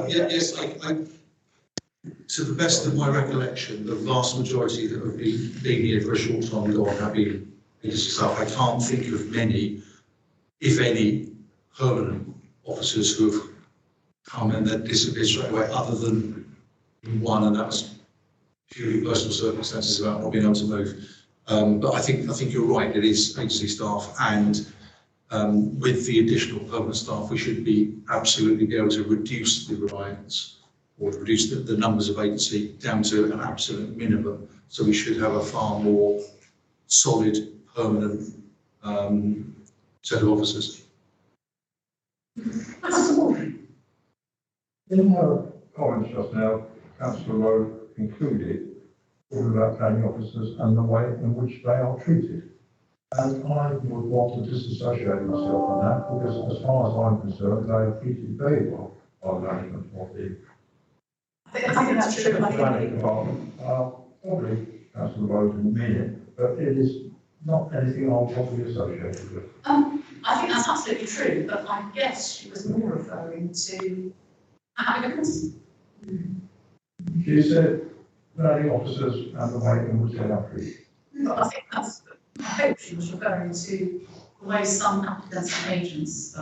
Yes, to the best of my recollection, the vast majority that have been here for a short time ago have been agency staff. I can't think of many, if any, permanent officers who have come and then disappeared straight away, other than one, and that was purely personal circumstances about not being able to move. But I think you're right, it is agency staff, and with the additional permanent staff, we should be absolutely be able to reduce the reliance or reduce the numbers of agency down to an absolute minimum. So we should have a far more solid, permanent set of officers. In her comments just now, Councillor Rowe concluded talking about planning officers and the way in which they are treated. And I would want to disassociate myself from that, because as far as I'm concerned, they are treated very well by the management of the I think that's true. planning department. Probably Councillor Rowe didn't mean it, but it is not anything I'll probably associate with. I think that's absolutely true, but I guess she was more referring to applicants. She said planning officers and the way in which they are treated. But I think I hope she was referring to the way some applicants and agents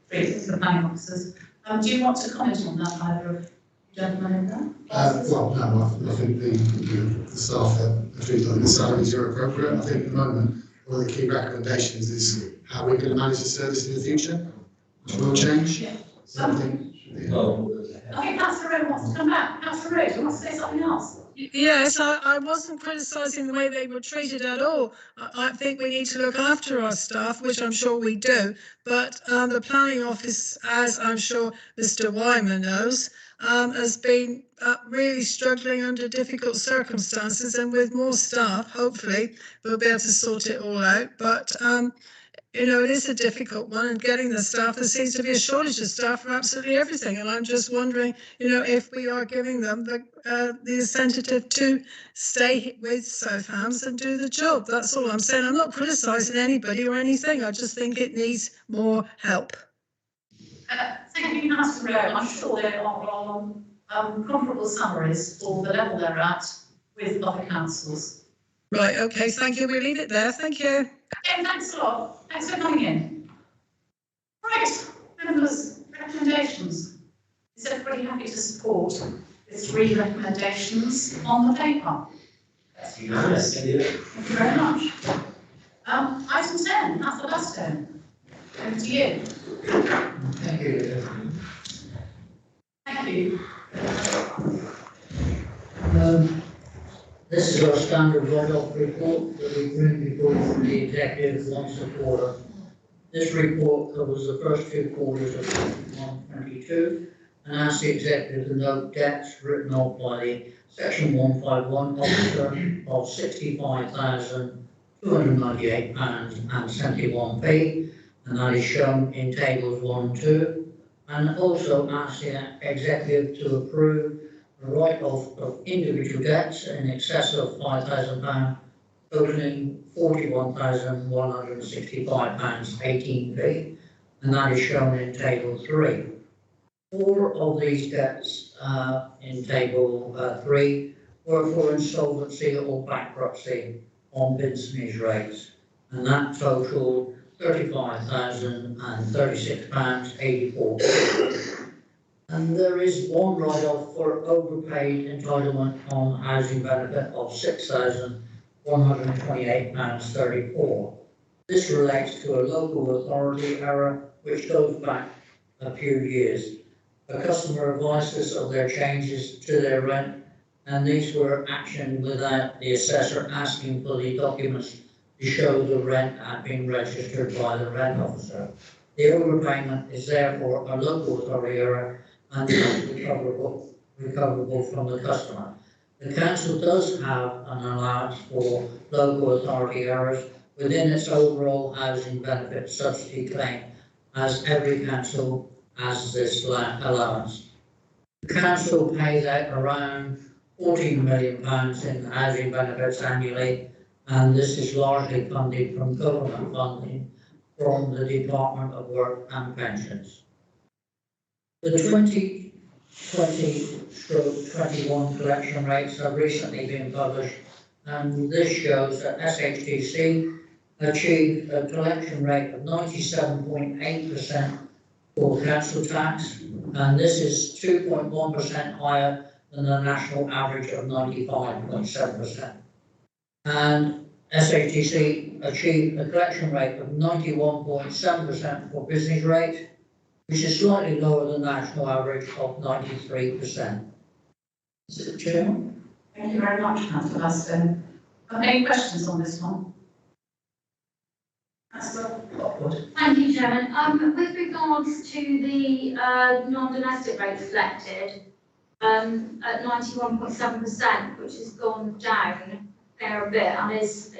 treat the planning officers. Do you want to comment on that, either of you gentlemen in there? Well, no, I think the staff are treated on the salaries are appropriate. I think at the moment, one of the key recommendations is how we're going to manage the service in the future, which will change. Yeah. I think Councillor Rowe wants to come back. Councillor Rowe, do you want to say something else? Yes, I wasn't criticising the way they were treated at all. I think we need to look after our staff, which I'm sure we do. But the planning office, as I'm sure Mr. Weimer knows, has been really struggling under difficult circumstances, and with more staff, hopefully, we'll be able to sort it all out. But it is a difficult one, and getting the staff, there seems to be a shortage of staff for absolutely everything. And I'm just wondering, if we are giving them the incentive to stay with South Hams and do the job. That's all I'm saying. I'm not criticising anybody or anything. I just think it needs more help. Thank you, Councillor Rowe. I'm sure there are comparable summaries for the level they're at with other councils. Right, okay, thank you. We'll leave it there. Thank you. Okay, thanks a lot. Thanks for coming in. Right, members, recommendations. Is everybody happy to support the 3 recommendations on the paper? That's unanimous. Thank you very much. Item 10, that's the last one. Over to you. Thank you. Thank you. This is our standard write-off report that we bring before from the executive once a quarter. This report covers the first 2 quarters of 2021-22 and asks the executive to note debts written off by the Section 151 officer of £298.71, and that is shown in tables 1 and 2, and also ask the executive to approve the write-off of individual debts in excess of £5,000, totaling £41,165.18, and that is shown in table 3. 4 of these debts in table 3 were for insolvency or bankruptcy on business rates, and that totaled £35,036.84. And there is one write-off for overpaid entitlement on housing benefit of £6,128.34. This relates to a local authority error which goes back a few years. A customer advised us of their changes to their rent, and these were actioned without the assessor asking for the documents to show the rent had been registered by the rent officer. The overpayment is therefore a local authority error and not recoverable from the customer. The council does have an allowance for local authority errors within its overall housing benefit subsidy claim, as every council has this allowance. The council pays out around £14 million in housing benefits annually, and this is largely funded from government funding from the Department of Work and Pensions. The 2020-21 collection rates have recently been published, and this shows that SHTC achieved a collection rate of 97.8% for council tax, and this is 2.1% higher than the national average of 95.7%. And SHTC achieved a collection rate of 91.7% for business rate, which is slightly lower than the national average of 93%. Mr. Chairman? Thank you very much, Councillor Baston. Any questions on this one? Thank you, Chairman. With regards to the non-domestic rate reflected at 91.7%, which has gone down a fair bit and is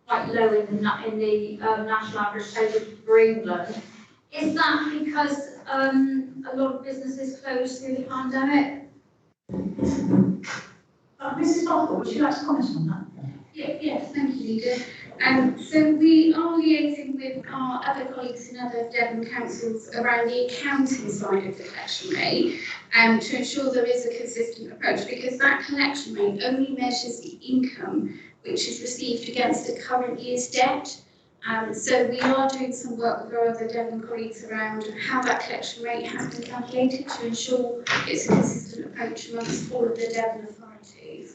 quite low in the national average table for England, is that because a lot of businesses closed through the pandemic? Mrs. Barker, would you like to comment on that? Yes, thank you, Leader. So we are liaising with our other colleagues in other Devon councils around the accounting side of the collection rate to ensure there is a consistent approach, because that collection rate only measures the income which is received against the current year's debt. So we are doing some work with our other Devon colleagues around how that collection rate has been calculated to ensure it's a consistent approach amongst all of the Devon authorities.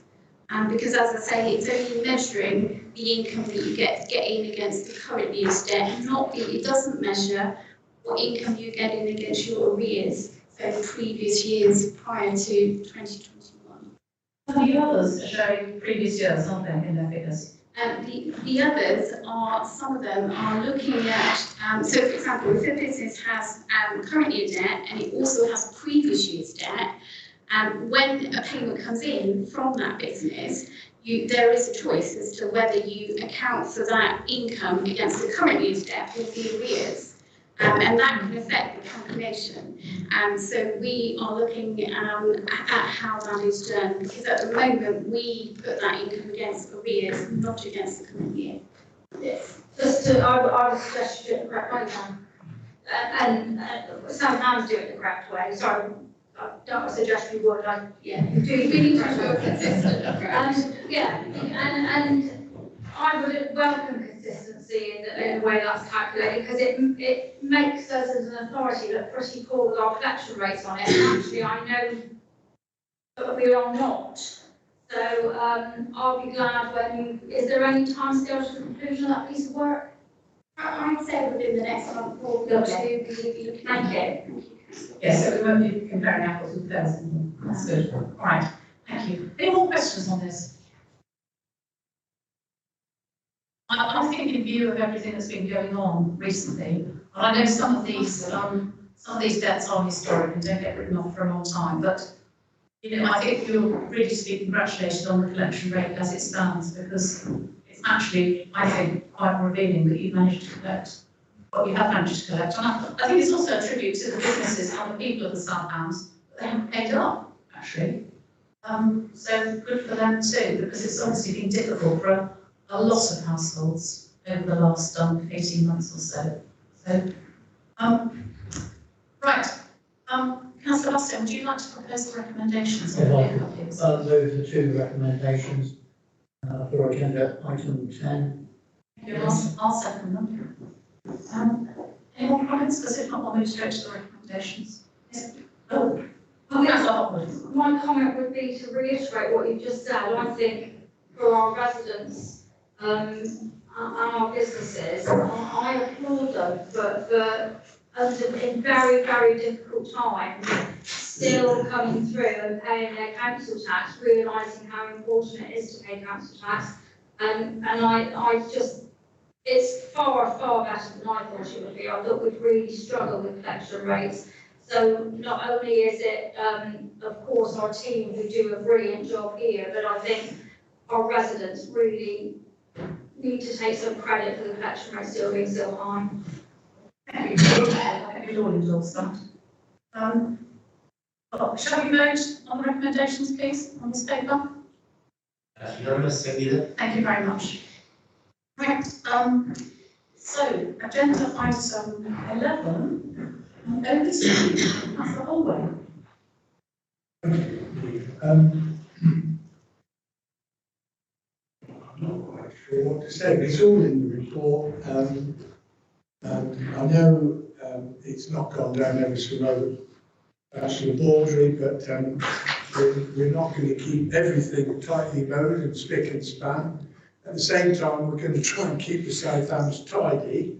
Because, as I say, it's only measuring the income that you get in against the current year's debt, it doesn't measure what income you're getting against your arrears for the previous years prior to 2021. The others are showing previous years, aren't they, in their figures? The others are, some of them are looking at, so for example, if a business has current year debt and it also has previous year's debt, when a payment comes in from that business, there is a choice as to whether you account for that income against the current year's debt or the arrears, and that can affect the calculation. So we are looking at how that is done, because at the moment we put that income against arrears, not against the current year. Yes. I would suggest you do it the correct way now. And sometimes do it the correct way. Sorry. I don't suggest we would. We need to be consistent. And I would welcome consistency in the way that's calculated, because it makes us as an authority look pretty poor with our collection rates on it. And actually, I know that we are not. So I'll be glad is there any timescale to the conclusion of that piece of work? I'd say within the next month or two, we'll be looking at it. Thank you. Yes, so we won't be comparing apples with pears anymore. That's good. All right, thank you. Any more questions on this? I think in view of everything that's been going on recently, and I know some of these debts are historic and don't get written off for a long time, but I think you're really to be congratulated on the collection rate as it stands, because it's actually, I think, quite revealing that you've managed to collect what you have managed to collect. And I think it's also a tribute to the businesses and the people of the South Hams that they haven't paid it up, actually. So good for them too, because it's obviously been difficult for a lot of households over the last 18 months or so. So, right. Councillor Bastian, would you like to propose the recommendations? I'll move the two recommendations for agenda item 10. I'll second them. Any more comments? Because if not, we'll move straight to the recommendations. Yes. Oh, my comment would be to reiterate what you've just said. I think for our residents and our businesses, I applaud them for in very, very difficult times, still coming through and paying their council tax, realising how important it is to pay council tax. And I just, it's far, far better than I thought it would be. I thought we'd really struggle with collection rates. So not only is it, of course, our team who do a brilliant job here, but I think our residents really need to take some credit for the collection rate still being so high. Thank you. I think we all endorse that. Shall we vote on the recommendations, please, on this paper? That's unanimous, thank you. Thank you very much. Right, so agenda item 11, over to you. That's the whole way. I'm not quite sure what to say. It's all in the report. I know it's not gone down ever so low, actually Baldry, but we're not going to keep everything tightly mowed and spick and span. At the same time, we're going to try and keep the South Hams tidy,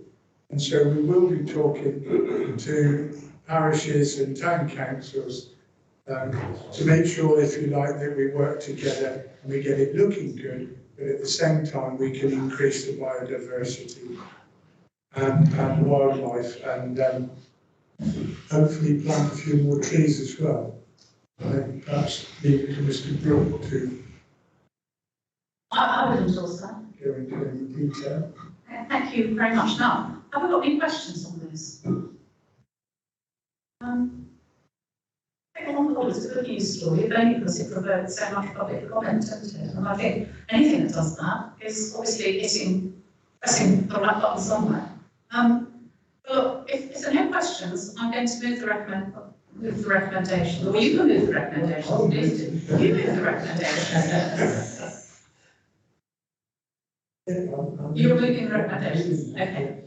and so we will be talking to parishes and town councils to make sure, if you like, that we work together and we get it looking good, but at the same time we can increase the biodiversity and wildlife, and hopefully plant a few more trees as well. Perhaps leave it to Mr. Brook to I would endorse that. go into any detail. Thank you very much. Now, have we got any questions on this? On the whole, it's a good news story, but only because it provoked so much public comment, doesn't it? And I think anything that does that is obviously pressing the right button somewhere. But look, if there are no questions, I'm going to move the recommendation. Or you can move the recommendation. You move the recommendation. You're moving the recommendations. Okay.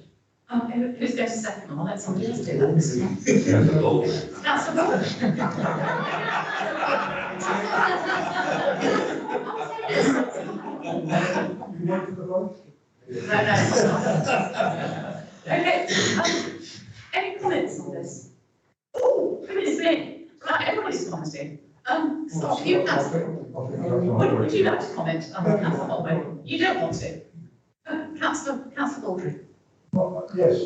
Who's going to second them? I'll let somebody else do that this time. That's Okay. Any comments on this? Oh, goodness me. Right, everybody's commenting. Start with you, Councillor. Would you like to comment on Councillor Holloway? You don't want to. Councillor Baldry. Well, yes.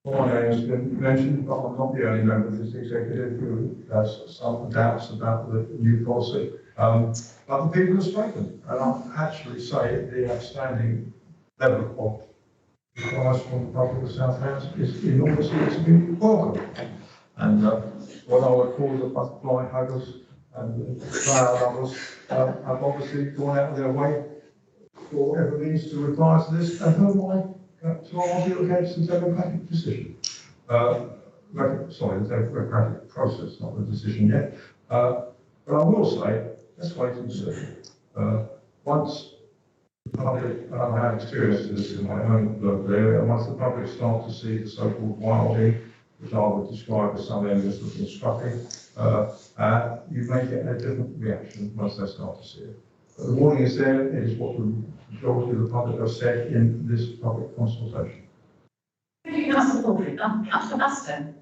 My name has been mentioned, but I'm not the only member of this executive who has some doubts about the new policy. But the people have spoken, and I'll actually say the outstanding level of advice from the public of South Hams is enormously to be welcome. And what I would call the butterfly huggers and the flower lovers have obviously gone out of their way for whatever means to reply to this, and who am I to argue against the democratic decision? Sorry, the democratic process, not the decision yet. But I will say, let's wait and see. Once the public, and I've had experience of this in my own local area, once the public start to see the so-called wilding, which I would describe as some areas looking scruffy, you may get a different reaction once they start to see it. But the warning is there, it is what the majority of the public have said in this public consultation. Thank you, Councillor Baldry. Councillor Bastian.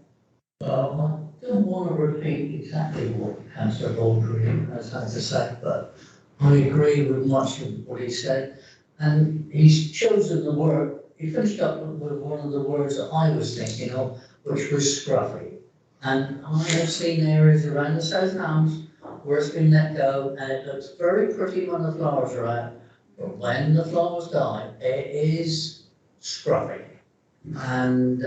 I don't want to repeat exactly what Councillor Baldry has had to say, but I agree with much of what he said. And he's chosen the word, he finished up with one of the words that I was thinking of, which was scruffy. And I have seen areas around the South Hams where it's been let go, and it looks very pretty when the flowers are out. But when the flowers die, it is scruffy and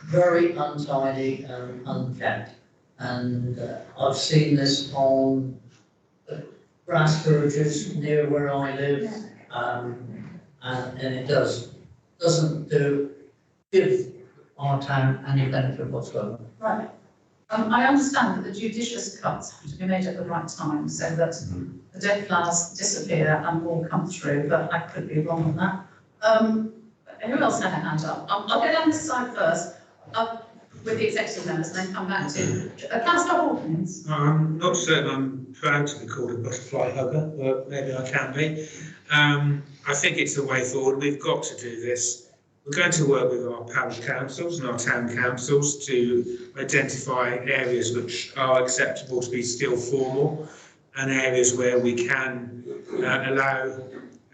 very untidy and unkempt. And I've seen this on grass verges near where I live, and it doesn't give our town any benefit whatsoever. Right. I understand that the judicious cuts have to be made at the right time so that the dead flowers disappear and more come through, but I could be wrong on that. Who else had a hand up? I'll go down this side first, with the executive members, and then come back to Councillor Hawkins. I'm not certain I'm proud to be called a butterfly hugger, but maybe I can be. I think it's the way forward. We've got to do this. We're going to work with our parish councils and our town councils to identify areas which are acceptable to be still formal and areas where we can allow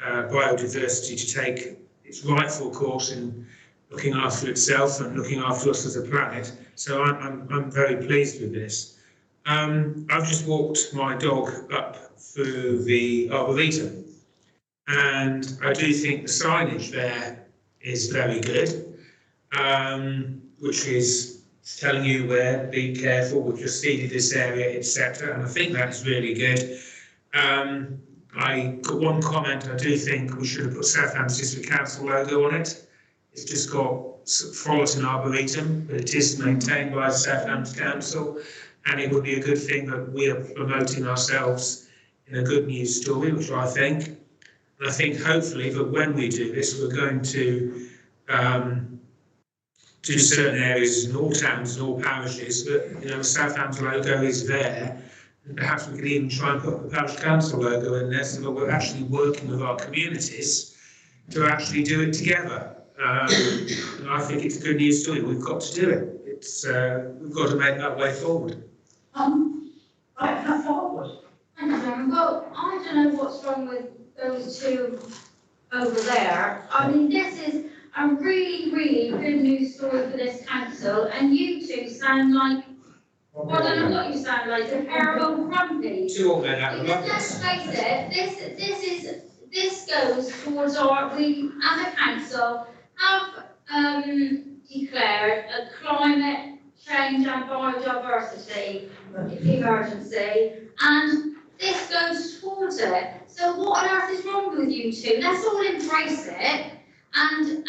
biodiversity to take its rightful course in looking after itself and looking after us as a planet. So I'm very pleased with this. I've just walked my dog up through the Arboretum, and I do think the signage there is very good, which is telling you where, be careful, we've just seeded this area, etc. And I think that's really good. I got one comment, I do think we should have put Southampton District Council logo on it. It's just got Froliton Arboretum, but it is maintained by the Southampton Council, and it would be a good thing that we are promoting ourselves in a good news story, which I think. And I think hopefully that when we do this, we're going to do certain areas in all towns and all parishes that, the Southampton logo is there. And perhaps we could even try and put the parish council logo in there so that we're actually working with our communities to actually do it together. And I think it's a good news story. We've got to do it. We've got to make that way forward. Right, come forward. Thank you, Chairman. Well, I don't know what's wrong with those two over there. I mean, this is a really, really good news story for this council, and you two sound like, well, I don't know what you sound like, a pair of old grumpies. Two old men out of Because let's face it, this goes towards we as a council have declared a climate change and biodiversity emergency, and this goes towards it. So what on earth is wrong with you two? Let's all embrace it and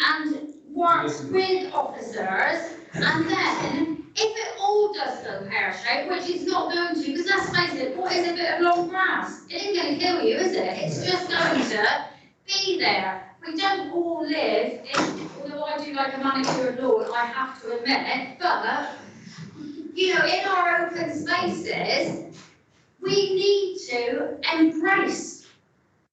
work with officers, and then if it all does go pear-shaped, which it's not going to, because let's face it, what is a bit of long grass? It ain't going to kill you, is it? It's just going to be there. We don't all live in, although I do like a manicured lawn, I have to admit, but, in our open spaces, we need to embrace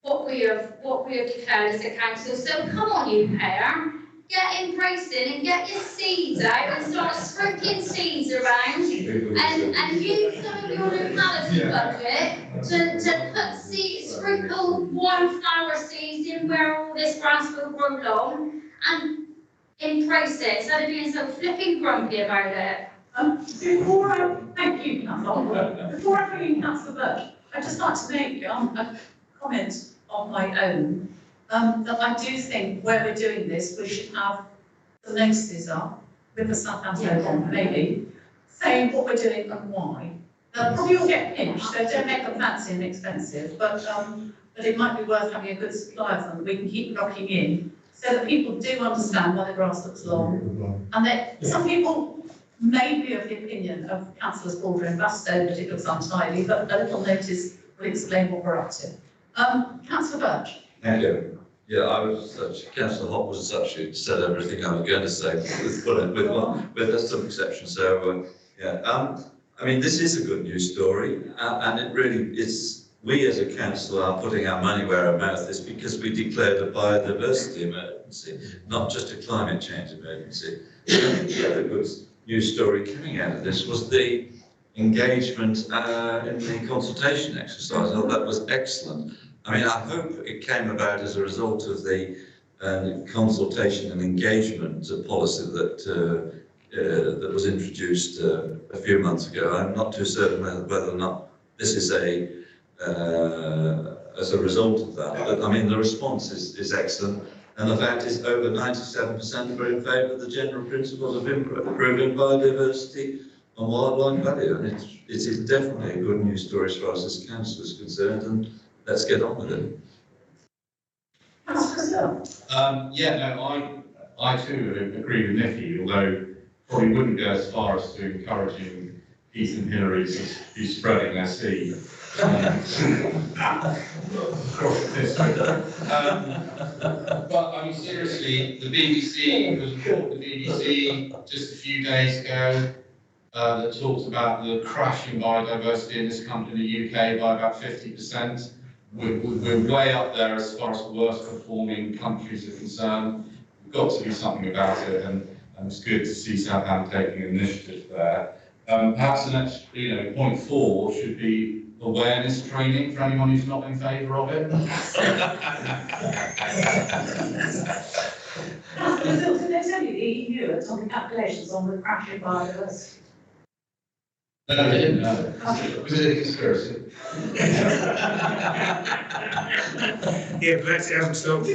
what we have declared as a council. So come on, you pair, get embracing and get your seeds out and start sprinkling seeds around, and use some of your locality budget to put sprinkle wildflower seeds in where all this grass will grow long, and embrace it instead of being so flipping grumpy about it. Thank you, Councillor. Before I bring in Councillor Birch, I'd just like to make a comment of my own, that I do think where we're doing this, we should have the notices up with the Southampton logo on, maybe, saying what we're doing and why. Probably all get pinched, so don't make them fancy and expensive, but it might be worth having a good supply of them that we can keep knocking in, so that people do understand why the grass looks long, and that some people may be of the opinion of Councillors Balder and Bastow that it looks untidy, but a little notice will explain what we're up to. Councillor Birch. Thank you. Yeah, Councillor Hopp was actually said everything I was going to say, with some exception. So, I mean, this is a good news story, and it really is. We as a council are putting our money where our mouth is, because we declared a biodiversity emergency, not just a climate change emergency. The other good news story coming out of this was the engagement in the consultation exercise. I thought that was excellent. I mean, I hope it came about as a result of the consultation and engagement policy that was introduced a few months ago. I'm not too certain whether or not this is a as a result of that. But I mean, the response is excellent. And the fact is over 97% are in favour of the general principles of improving biodiversity and wildlife value. And it is definitely a good news story as far as this council is concerned, and let's get on with it. Yeah, no, I too agree with Nicky, although probably wouldn't go as far as to encouraging Keith and Hillary to be spreading their seed. But I mean, seriously, the BBC, there was a report in the BBC just a few days ago that talks about the crashing biodiversity in this country, in the UK, by about 50%. We're way up there as far as the worst performing countries are concerned. We've got to do something about it, and it's good to see Southampton taking an initiative there. Perhaps the next, point 4 should be awareness training for anyone who's not in favour of it. Did they tell you the EU are talking calculations on the crashing biodiversity? No, I didn't know. Was it a conspiracy? Yeah, Brexit hasn't stopped.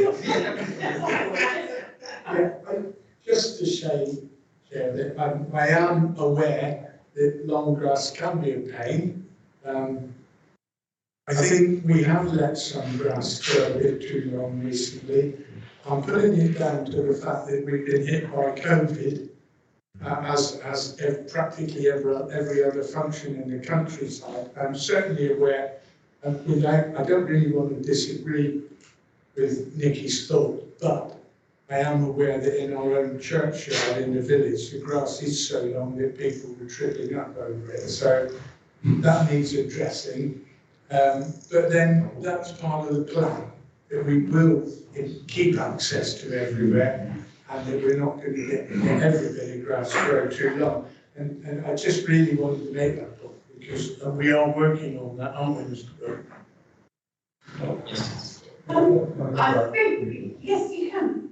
Just to say, Chair, that I am aware that long grass can be a pain. I think we have let some grass grow a bit too long recently. I'm putting it down to the fact that we've been hit by COVID, as practically every other function in the countryside. I'm certainly aware, and I don't really want to disagree with Nicky's thought, but I am aware that in our own churchyard in the village, the grass is so long that people were tripping up over it. So that needs addressing. But then that's part of the plan, that we will keep access to everywhere, and that we're not going to get every bit of grass grow too long. And I just really wanted to make that point, because we are working on that, aren't we, Mr. Burke? I think, yes, you can.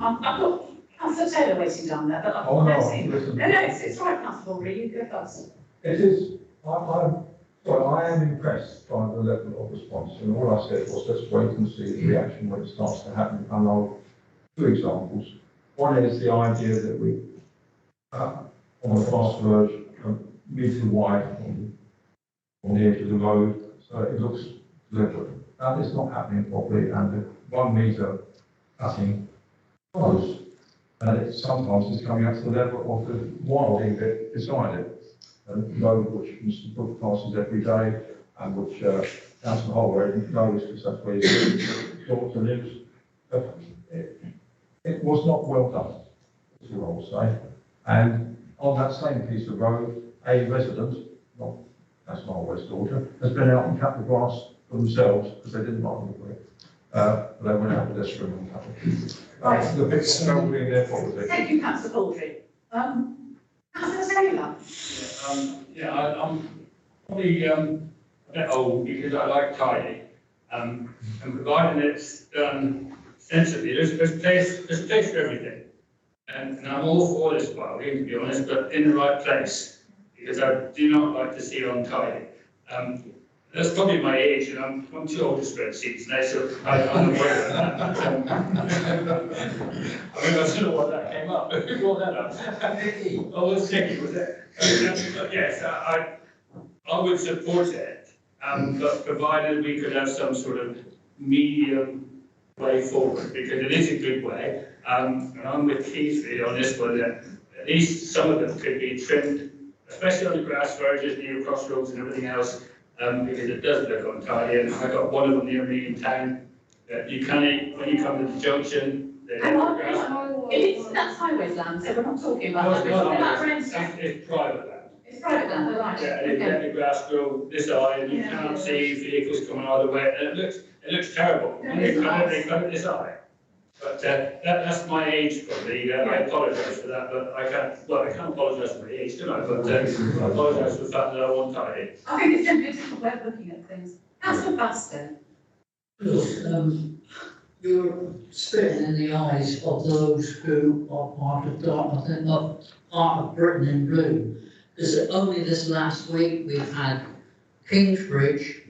I've got Councillor Taylor waiting down there, but Oh, no, I've seen. listen. No, it's right, Councillor Baldry, you go first. It is, I am impressed by the level of response, and all I said was let's wait and see the reaction when it starts to happen. And I'll, 2 examples. One is the idea that we, on the fast verge, a metre wide on the edge of the road, so it looks deliberate. That is not happening properly, and the 1 metre cutting close, and it sometimes is coming up to the level of the wilding bit beside it. Road which Mr. Brook passes every day, and which Councillor Holway knows because that's where he daughter lives. It was not well done, is what I will say. And on that same piece of road, a resident, not Councillor Holway's daughter, has been out and cut the grass for themselves because they didn't like the way. They went out with their string and cut it. That's the big stone being their property. Thank you, Councillor Baldry. Councillor Taylor. I'm probably a bit old because I like tidy, and providing it's done sensibly, there's place for everything. And I'm all for this wilding, to be honest, but in the right place, because I do not like to see it untidy. That's probably my age, and I'm too old to spread seeds now, so I'm aware of that. I mean, I don't know what that came up. Who brought that up? Oh, it was Nicky, was it? But yes, I would support it, but provided we could have some sort of medium way forward, because it is a good way. And I'm with Keith really on this one, that at least some of them could be trimmed, especially on the grass verges near crossroads and everything else. Because it does look untidy, and I got one of them near me in town that you can't, when you come to the junction, That's highways land, so we're not talking about that. It's private land. It's private land, right? Yeah, and let the grass grow this high, and you can't see vehicles coming either way, and it looks terrible. When they cut it this high. But that's my age probably. I apologise for that, but I can't apologise for my age, do I? But I apologise for the fact that I want tidy. I think it's simply a different way of looking at things. Councillor Buster. Look, you're spitting in the eyes of those who are part of Dartmouth and not part of Britain in blue. Because only this last week we've had Kingsbridge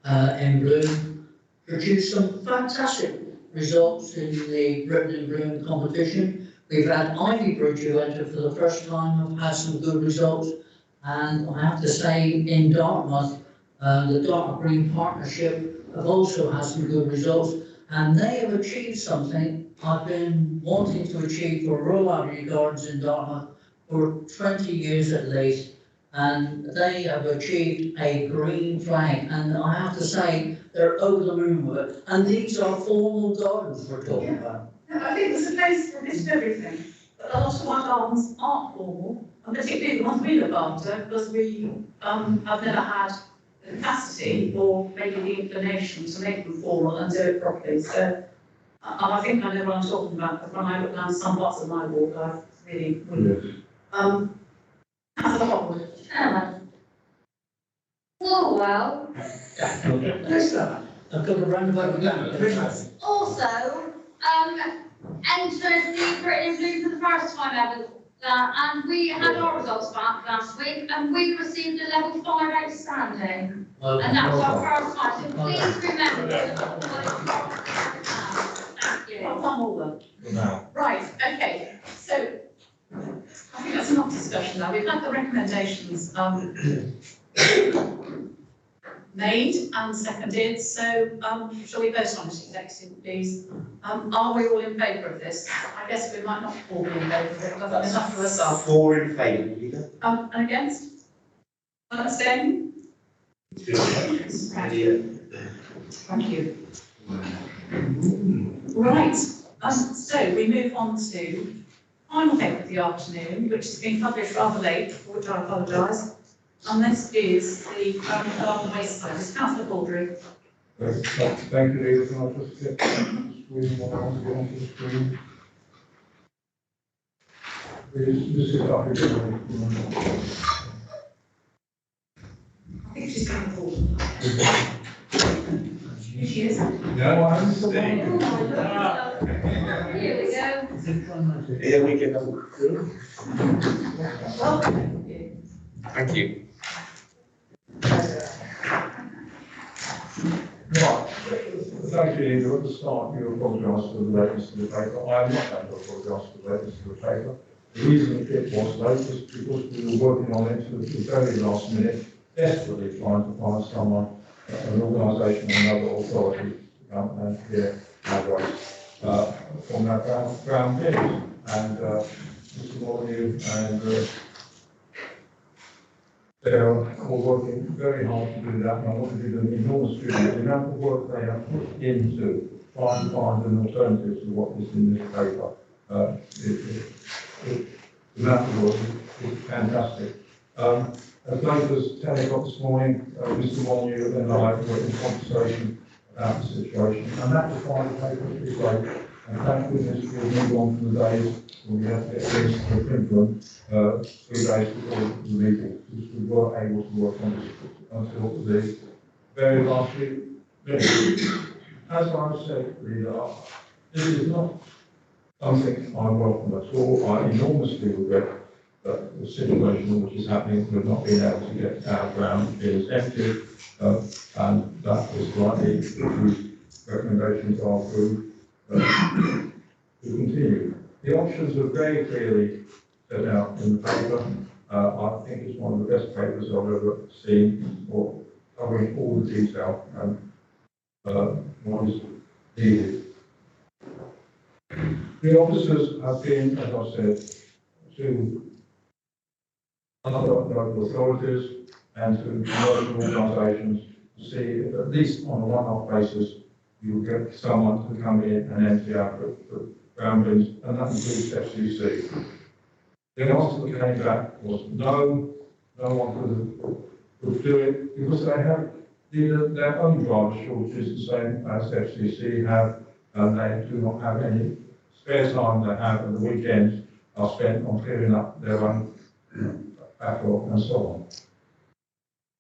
in blue, produced some fantastic results in the Britain in Bloom competition. We've had Ivy Bridge who entered for the first time, have had some good results. And I have to say, in Dartmouth, the Dartmouth Green Partnership have also had some good results. And they have achieved something I've been wanting to achieve for Royal Avenue Gardens in Dartmouth for 20 years at least. And they have achieved a green flag. And I have to say, they're over the moon with it. And these are formal gardens we're talking about. No, I think there's a place for a bit of everything. But a lot of our gardens aren't formal, and particularly the ones we look after, because we have never had the capacity or maybe the inclination to make them formal and do it properly. So I think I know what I'm talking about, because when I look down some parts of my ward, I really wouldn't. How's the Hotwood? Oh, well. I've got a roundabout again. Also, entered the Britain in Blue for the first time ever. And we had our results back last week, and we received a level 5 outstanding. And that was our first time. So please remember that. Thank you. Well done, all of them. Right, okay. So I think that's enough discussion now. We've had the recommendations made and seconded, so shall we vote on it, Executive, please? Are we all in favour of this? I guess we might not all be in favour of it, but that's enough for us all. 4 in favour, Leader. And against? Abstaining? Thank you. Right, so we move on to final paper of the afternoon, which has been published rather late, for which I apologise. And this is the garden waste service. Councillor Baldry. Thank you, Leader. Can I just get the screen, what I want to get onto the screen? This is up here. I think she's going to call. Here she is. No, I haven't seen. Here we go. Here we go. Welcome. Thank you. Right, thank you, Leader. At the start, you apologise for the lateness of the paper. I am not going to apologise for the lateness of the paper. The reason it was late was because we were working on it to the very last minute, desperately trying to find someone, an organisation or another authority to come and clear our waste from that brown bin. And Mr. Molyneux and they're all working very hard to do that, and I want to give them enormous tribute. The amount of work they have put into trying to find an alternative to what is in this paper. The amount of work is fantastic. As late as 10 o'clock this morning, Mr. Molyneux and I were in conversation about the situation, and that defined the paper to be great. And thank goodness we've moved on from the days when we had to get things to print them 3 days before the meeting, because we were able to work on this until the very last week. As I said, Leader, this is not something I welcome at all. I enormously regret that the situation which is happening with not being able to get our ground is empty, and that is rightly the recommendations are approved to continue. The options are very clearly set out in the paper. I think it's one of the best papers I've ever seen, or covering all the detail and what is needed. The officers have been, as I said, to other local authorities and to commercial organisations to see if, at least on a one-off basis, you get someone to come in and empty out the ground bins, and that includes FCC. The answer that came back was no, no one could do it because they have their own driver shortages, the same as FCC have, and they do not have any spare time they have, and the weekends are spent on clearing up their own backlog and so on.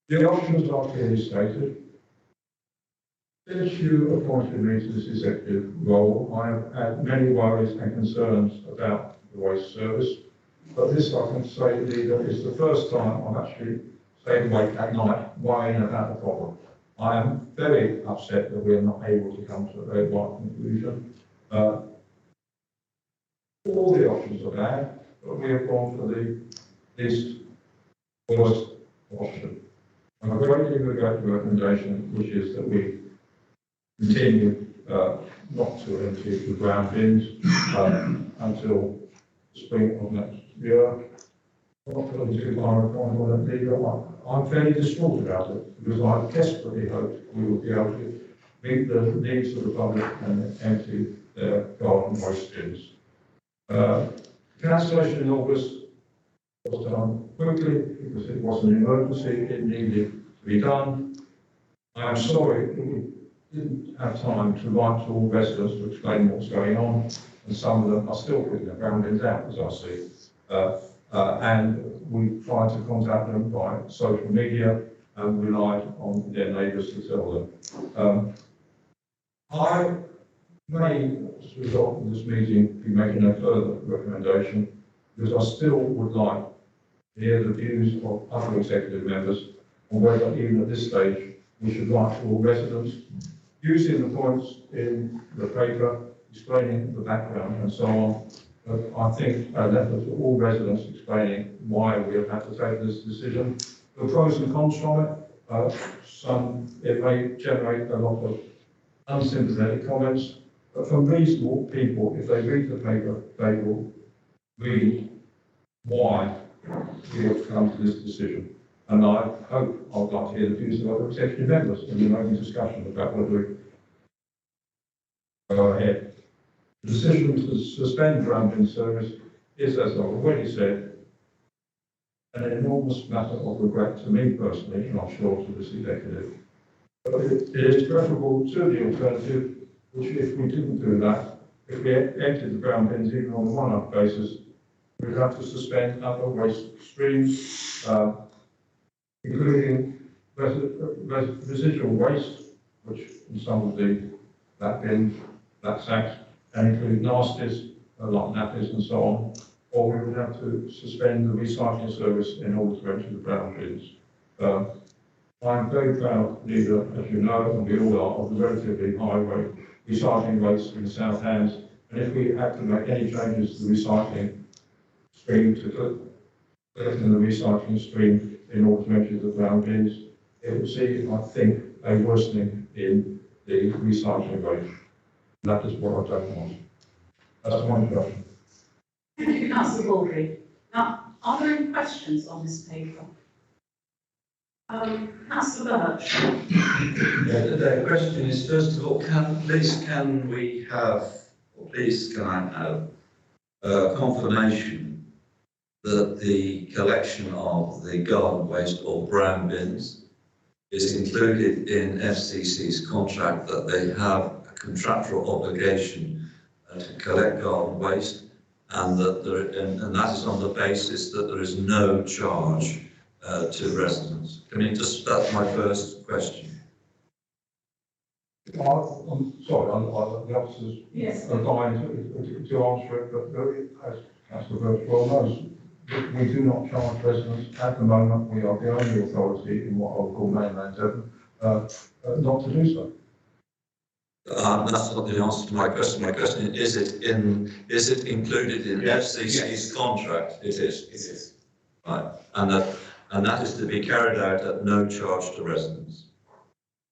The options are clearly stated. Since you appointed me to this executive role, I have had many worries and concerns about the waste service, but this, I can say, Leader, is the first time I've actually stayed awake at night worrying about the problem. I am very upset that we are not able to come to a very wide conclusion. All the options are bad, but we have gone for the least worst option. I greatly regret the recommendation, which is that we continue not to empty the ground bins until spring of next year. I'm not putting too far a point on it either. I'm fairly distraught about it because I desperately hoped we would be able to meet the needs of the public and empty their garden waste bins. Cancellation in August was done quickly because it was an emergency, it needed to be done. I am sorry that we didn't have time to write to all residents to explain what's going on, and some of them are still putting their ground bins out, as I see. And we tried to contact them by social media and relied on their neighbours to tell them. I may, as a result of this meeting, be making a further recommendation, because I still would like to hear the views of other executive members on whether, even at this stage, we should write to all residents, using the points in the paper, explaining the background and so on. But I think a letter to all residents explaining why we have had to take this decision, the pros and cons from it. It may generate a lot of unsympathetic comments, but from reasonable people, if they read the paper, they will read why we have come to this decision. And I hope I would like to hear the views of other executive members in the open discussion about whether we go ahead. The decision to suspend ground bin service is, as I've already said, an enormous matter of regret to me personally, and I'm sure to this executive. But it is preferable to the alternative, which if we didn't do that, if we emptied the ground bins even on a one-off basis, we'd have to suspend other waste streams, including residual waste, which in some of the black bins, black sacks, and include nasties like nappies and so on, or we would have to suspend the recycling service in order to empty the brown bins. I'm very proud leader, as you know, and we all are, of the relatively high rate recycling rates in the South Hands, and if we had to make any changes to the recycling stream, to collecting the recycling stream in order to empty the brown bins, it would see, I think, a worsening in the recycling rate. That is what I don't want. That's my introduction. Thank you, Councillor Baldry. Now, are there any questions on this paper? Councillor Birch. The question is, first of all, please can I have confirmation that the collection of the garden waste or brown bins is included in FCC's contract, that they have a contractual obligation to collect garden waste, and that that is on the basis that there is no charge to residents. That's my first question. I'm sorry, the officers are dying to answer it, but as Councillor Birch well knows, we do not charge residents at the moment. We are the only authority in what I would call mainland Devon not to do so. That's not the answer to my question. My question is it included in FCC's contract? It is. It is. Right. And that is to be carried out at no charge to residents,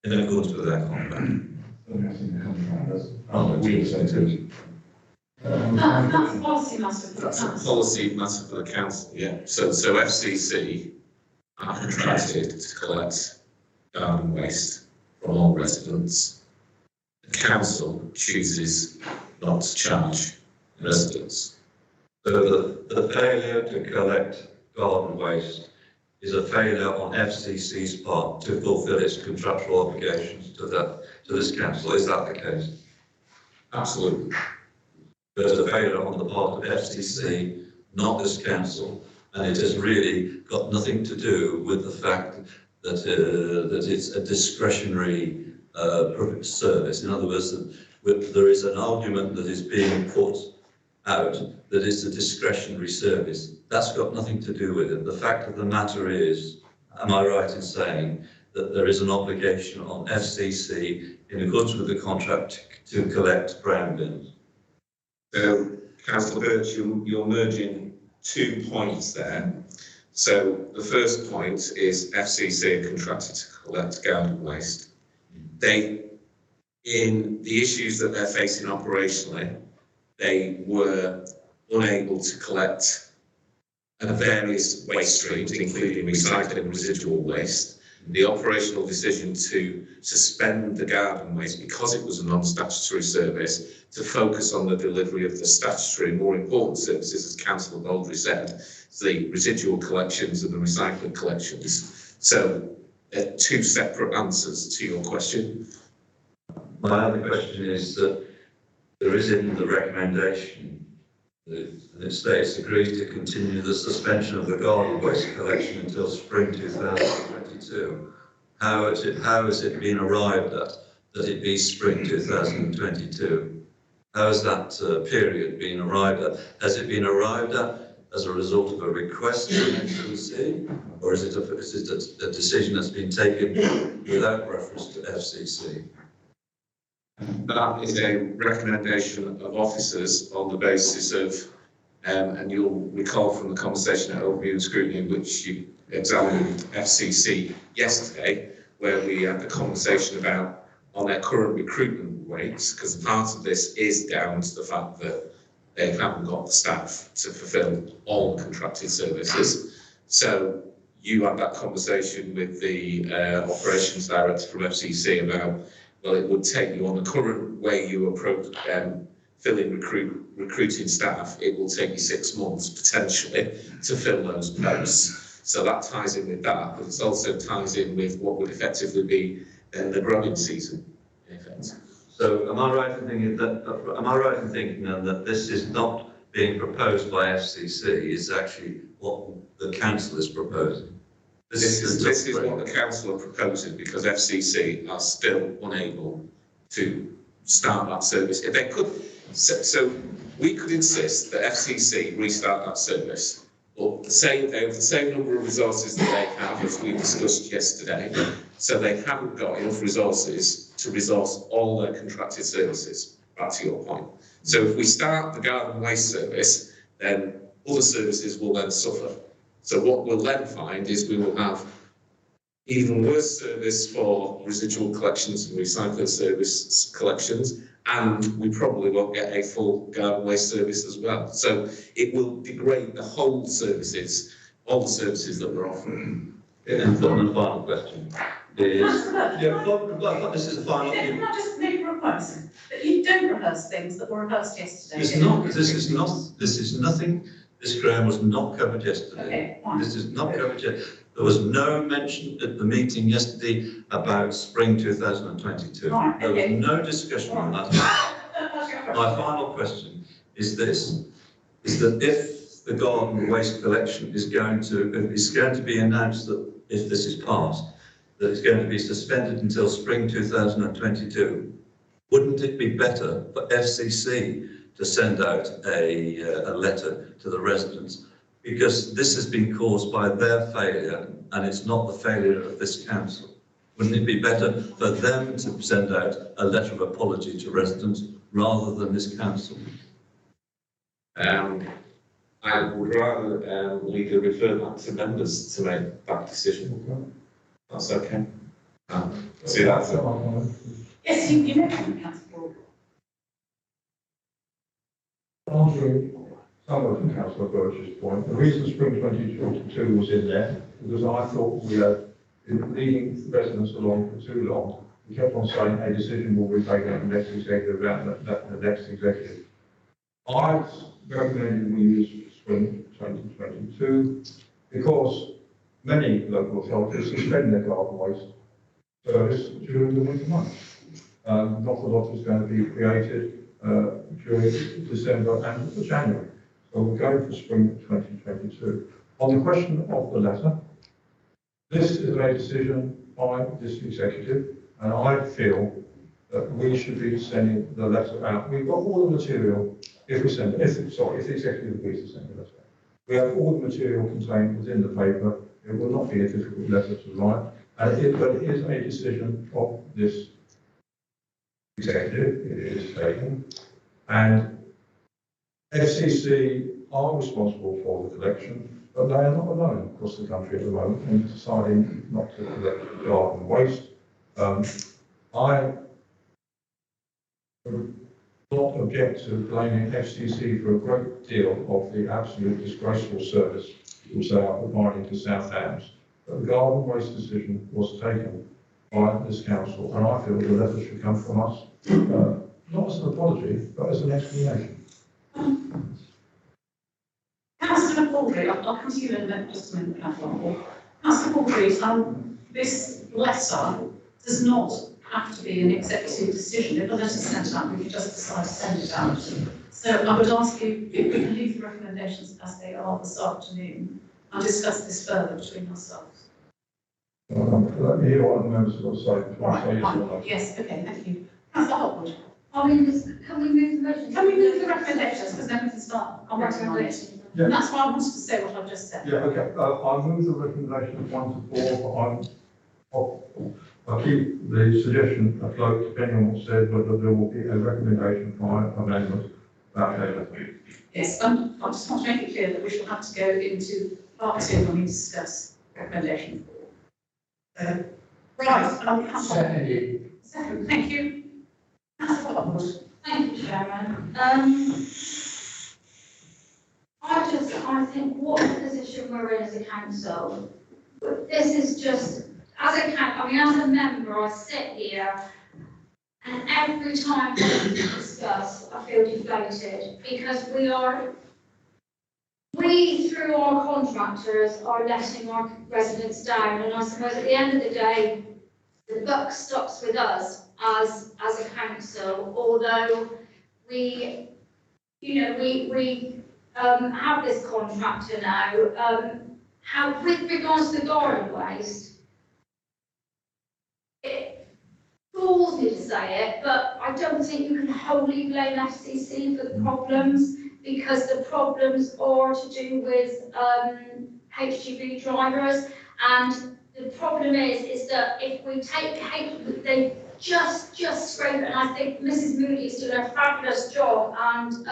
in accordance with their contract. That's a policy matter for the That's council. a policy matter for the council, yeah. So FCC are contracted to collect garden waste from all residents. The council chooses not to charge residents. So the failure to collect garden waste is a failure on FCC's part to fulfil its contractual obligations to this council. Is that the case? Absolutely. There's a failure on the part of FCC, not this council, and it has really got nothing to do with the fact that it's a discretionary service. In other words, there is an argument that is being put out that it's a discretionary service. That's got nothing to do with it. The fact of the matter is, am I right in saying, that there is an obligation on FCC in accordance with the contract to collect brown bins. So, Councillor Birch, you're merging 2 points there. So the first point is FCC are contracted to collect garden waste. They, in the issues that they're facing operationally, they were unable to collect various waste streams, including recycling and residual waste. The operational decision to suspend the garden waste because it was a non-statutory service to focus on the delivery of the statutory more important services, as Councillor Baldry said, the residual collections and the recycling collections. So they're 2 separate answers to your question. My other question is that there is in the recommendation and it states agrees to continue the suspension of the garden waste collection until spring 2022. How has it been arrived at that it be spring 2022? How has that period been arrived at? Has it been arrived at as a result of a request from FCC, or is it a decision that's been taken without reference to FCC? That is a recommendation of officers on the basis of, and you'll recall from the conversation at Overview and Scrutiny, which you examined FCC yesterday, where we had the conversation about on their current recruitment rates, because part of this is down to the fact that they haven't got the staff to fulfil all contracted services. So you had that conversation with the operations director from FCC about, well, it would take you on the current way you approach recruiting staff, it will take you 6 months potentially to fill those posts. So that ties in with that, but it also ties in with what would effectively be the growing season, in effect. So am I right in thinking then that this is not being proposed by FCC, it's actually what the council is proposing? This is what the council are proposing, because FCC are still unable to start that service. If they could, so we could insist that FCC restart that service, but they have the same number of resources that they have, as we discussed yesterday, so they haven't got enough resources to resource all their contracted services, back to your point. So if we start the garden waste service, then other services will then suffer. So what we'll then find is we will have even worse service for residual collections and recycling service collections, and we probably won't get a full garden waste service as well. So it will degrade the whole services, all the services that we're offering. And the final question is, this is the final. Can I just make a request that you don't rehearse things that were rehearsed yesterday? This is nothing. This, Graham, was not covered yesterday. Okay, this is not covered yet. There was no mention at the meeting yesterday about spring 2022. Right, there was no discussion on that. My final question is this, is that if the garden waste collection is going to be announced that if this is passed, that it's going to be suspended until spring 2022, wouldn't it be better for FCC to send out a letter to the residents, because this has been caused by their failure and it's not the failure of this council? Wouldn't it be better for them to send out a letter of apology to residents rather than this council? I would rather legally refer that to members to make that decision. That's okay. See that? Yes, you mentioned council. Answering some of Councillor Birch's point, the reason spring 2022 was in there because I thought we had been leading residents along for too long. We kept on saying a decision will be taken at the next executive, the next executive. I recommended we use spring 2022 because many local authorities suspend their garden waste service during the winter months. Not a lot is going to be created during December and January. So we're going for spring 2022. On the question of the letter, this is a decision by this executive, and I feel that we should be sending the letter out. We've got all the material, if the executive agrees to send the letter out. We have all the material contained within the paper. It will not be a difficult letter to write. But it is a decision of this executive, it is taken, and FCC are responsible for the collection, but they are not alone across the country at the moment in deciding not to collect garden waste. I would not object to blaming FCC for a great deal of the absolute disgraceful service which they are providing to South Hams. But the garden waste decision was taken by this council, and I feel the letter should come from us, not as an apology, but as an explanation. Councillor Baldry, I'll come to you in a minute, just a minute, Councillor Baldry, this letter does not have to be an executive decision. If a letter is sent out, we can just decide to send it out. So I would ask you if we can leave the recommendations as they are this afternoon and discuss this further between ourselves. Let me hear what the members have got to say before I say yes or no. Yes, okay, thank you. Councillor Hopwood. I mean, can we move the motion? Can we move the recommendations, because then we can start on Recommendation. Yeah. And that's why I wanted to say what I've just said. Yeah, okay. I move the recommendation 1 to 4, but I'll keep the suggestion afloat, depending on what's said, whether there will be a recommendation for amendment about that. Yes, I just want to make it clear that we shall have to go into part 2 when we discuss recommendation 4. Right, second, thank you. Councillor Hopwood. Thank you, Chairman. I think what position we're in as a council, this is just, as a member, I sit here and every time we discuss, I feel deflated because we through our contractors are letting our residents down, and I suppose at the end of the day, the buck stops with us as a council, although we have this contractor now. How, with regards to the garden waste, it galls me to say it, but I don't think you can wholly blame FCC for the problems, because the problems are to do with HGV drivers, and the problem is that if we take they just scrape it, and I think Mrs. Moody's doing a fabulous job, and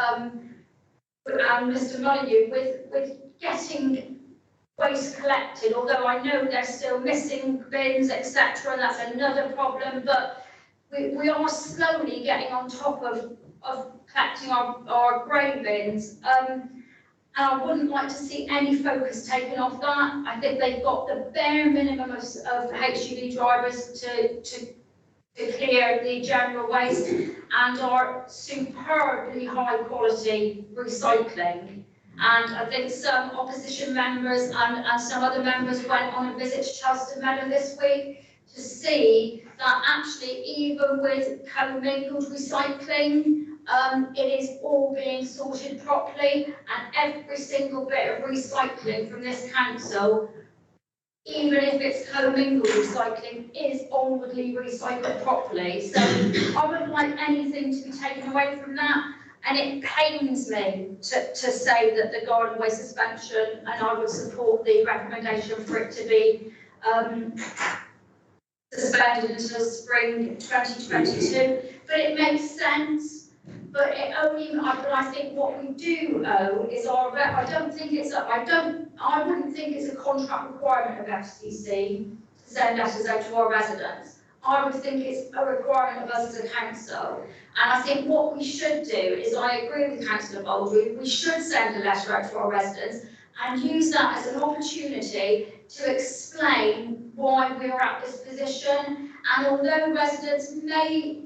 Mr. Molyneux with getting waste collected, although I know they're still missing bins, etc., and that's another problem, but we are slowly getting on top of collecting our grey bins, and I wouldn't like to see any focus taken off that. I think they've got the bare minimum of HGV drivers to clear the general waste, and our superbly high quality recycling. And I think some opposition members and some other members went on a visit to Charleston Meadow this week to see that actually even with commingled recycling, it is all being sorted properly, and every single bit of recycling from this council, even if it's commingled recycling, is onwardly recycled properly. So I wouldn't like anything to be taken away from that. And it pains me to say that the garden waste suspension, and I would support the recommendation for it to be suspended until spring 2022. But it makes sense. But I think what we do owe is I wouldn't think it's a contract requirement of FCC to send letters out to our residents. I would think it's a requirement of us as a council. And I think what we should do is, I agree with Councillor Baldry, we should send a letter out to our residents and use that as an opportunity to explain why we're at this position. And although residents may,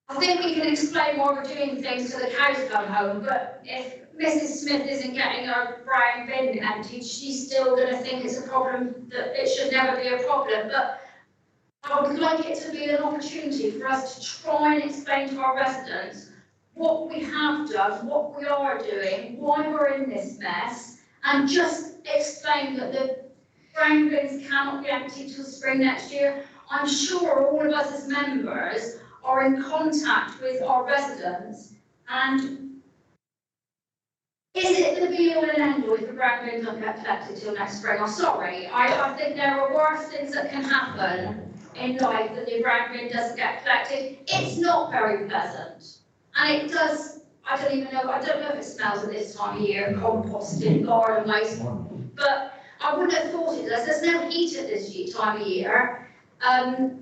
I think we can explain why we're doing things till the cows come home, but if Mrs. Smith isn't getting her brown bin emptied, she's still going to think it's a problem, that it should never be a problem. But I would like it to be an opportunity for us to try and explain to our residents what we have done, what we are doing, why we're in this mess, and just explain that the brown bins cannot be emptied till spring next year. I'm sure all of us as members are in contact with our residents, and Is it the be all and end all if the brown bin doesn't get collected till next spring? I'm sorry, I think there are worse things that can happen in life than the brown bin doesn't get collected. It's not very pleasant. And it does, I don't know if it smells at this time of year, composting, garden waste, but I wouldn't have thought it does. There's no heat at this time of year.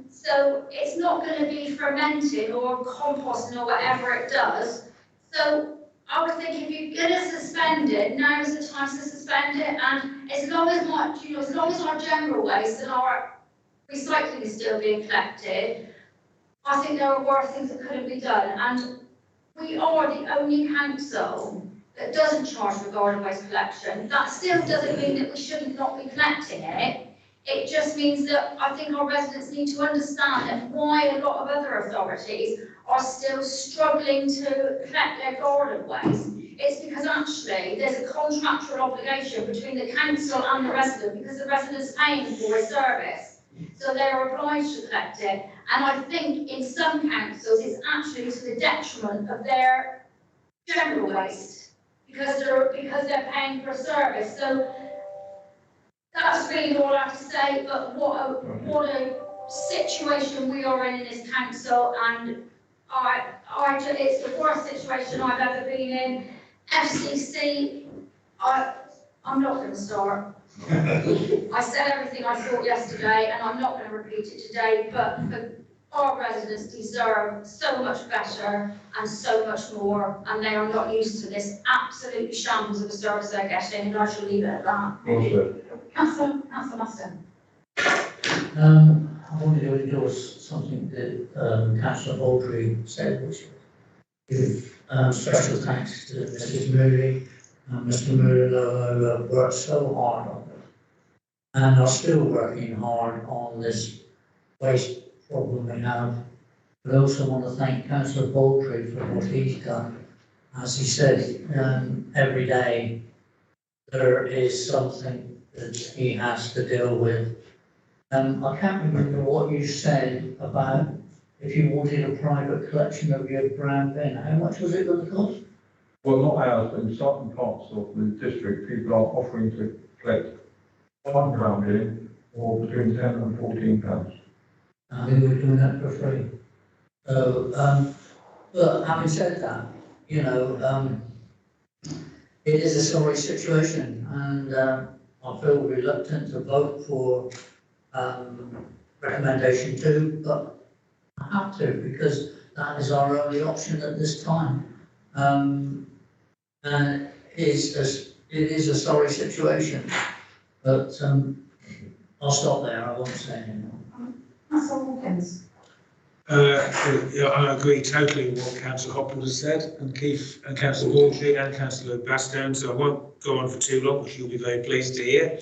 So it's not going to be fermenting or composting or whatever it does. So I would think if you're going to suspend it, now is the time to suspend it. And as long as as long as our general waste and our recycling is still being collected, I think there are worse things that could have been done. And we are the only council that doesn't charge for garden waste collection. That still doesn't mean that we shouldn't not be collecting it. It just means that I think our residents need to understand and why a lot of other authorities are still struggling to collect their garden waste. It's because actually there's a contractual obligation between the council and the resident because the resident's paying for a service. So they're obliged to collect it. And I think in some councils it's actually to the detriment of their general waste because they're paying for a service. So that's really all I have to say, but what a situation we are in this council, and it's the worst situation I've ever been in. FCC, I'm not going to start. I said everything I thought yesterday, and I'm not going to repeat it today, but our residents deserve so much better and so much more, and they are not used to this absolutely shambles of a service they're getting, and I shall leave it at that. Councillor Maston. I wanted to endorse something that Councillor Baldry said, which give special thanks to Mrs. Moody and Mr. Murillo, who have worked so hard on it and are still working hard on this waste problem we have. But I also want to thank Councillor Baldry for what he's done. As he said, every day there is something that he has to deal with. I can't remember what you said about if you wanted a private collection of your brown bin. How much was it going to cost? Well, not ours, but in certain parts of the district, people are offering to collect one brown bin or between 10 and 14 pounds. And we were doing that for free. So, but having said that, it is a sorry situation, and I feel reluctant to vote for recommendation 2, but I have to because that is our only option at this time. And it is a sorry situation, but I'll stop there. I won't say anymore. Councillor Hawkins. I agree totally with what Councillor Hopwood has said, and Keith and Councillor Baldry and Councillor Bastone, so I won't go on for too long, which you'll be very pleased to hear.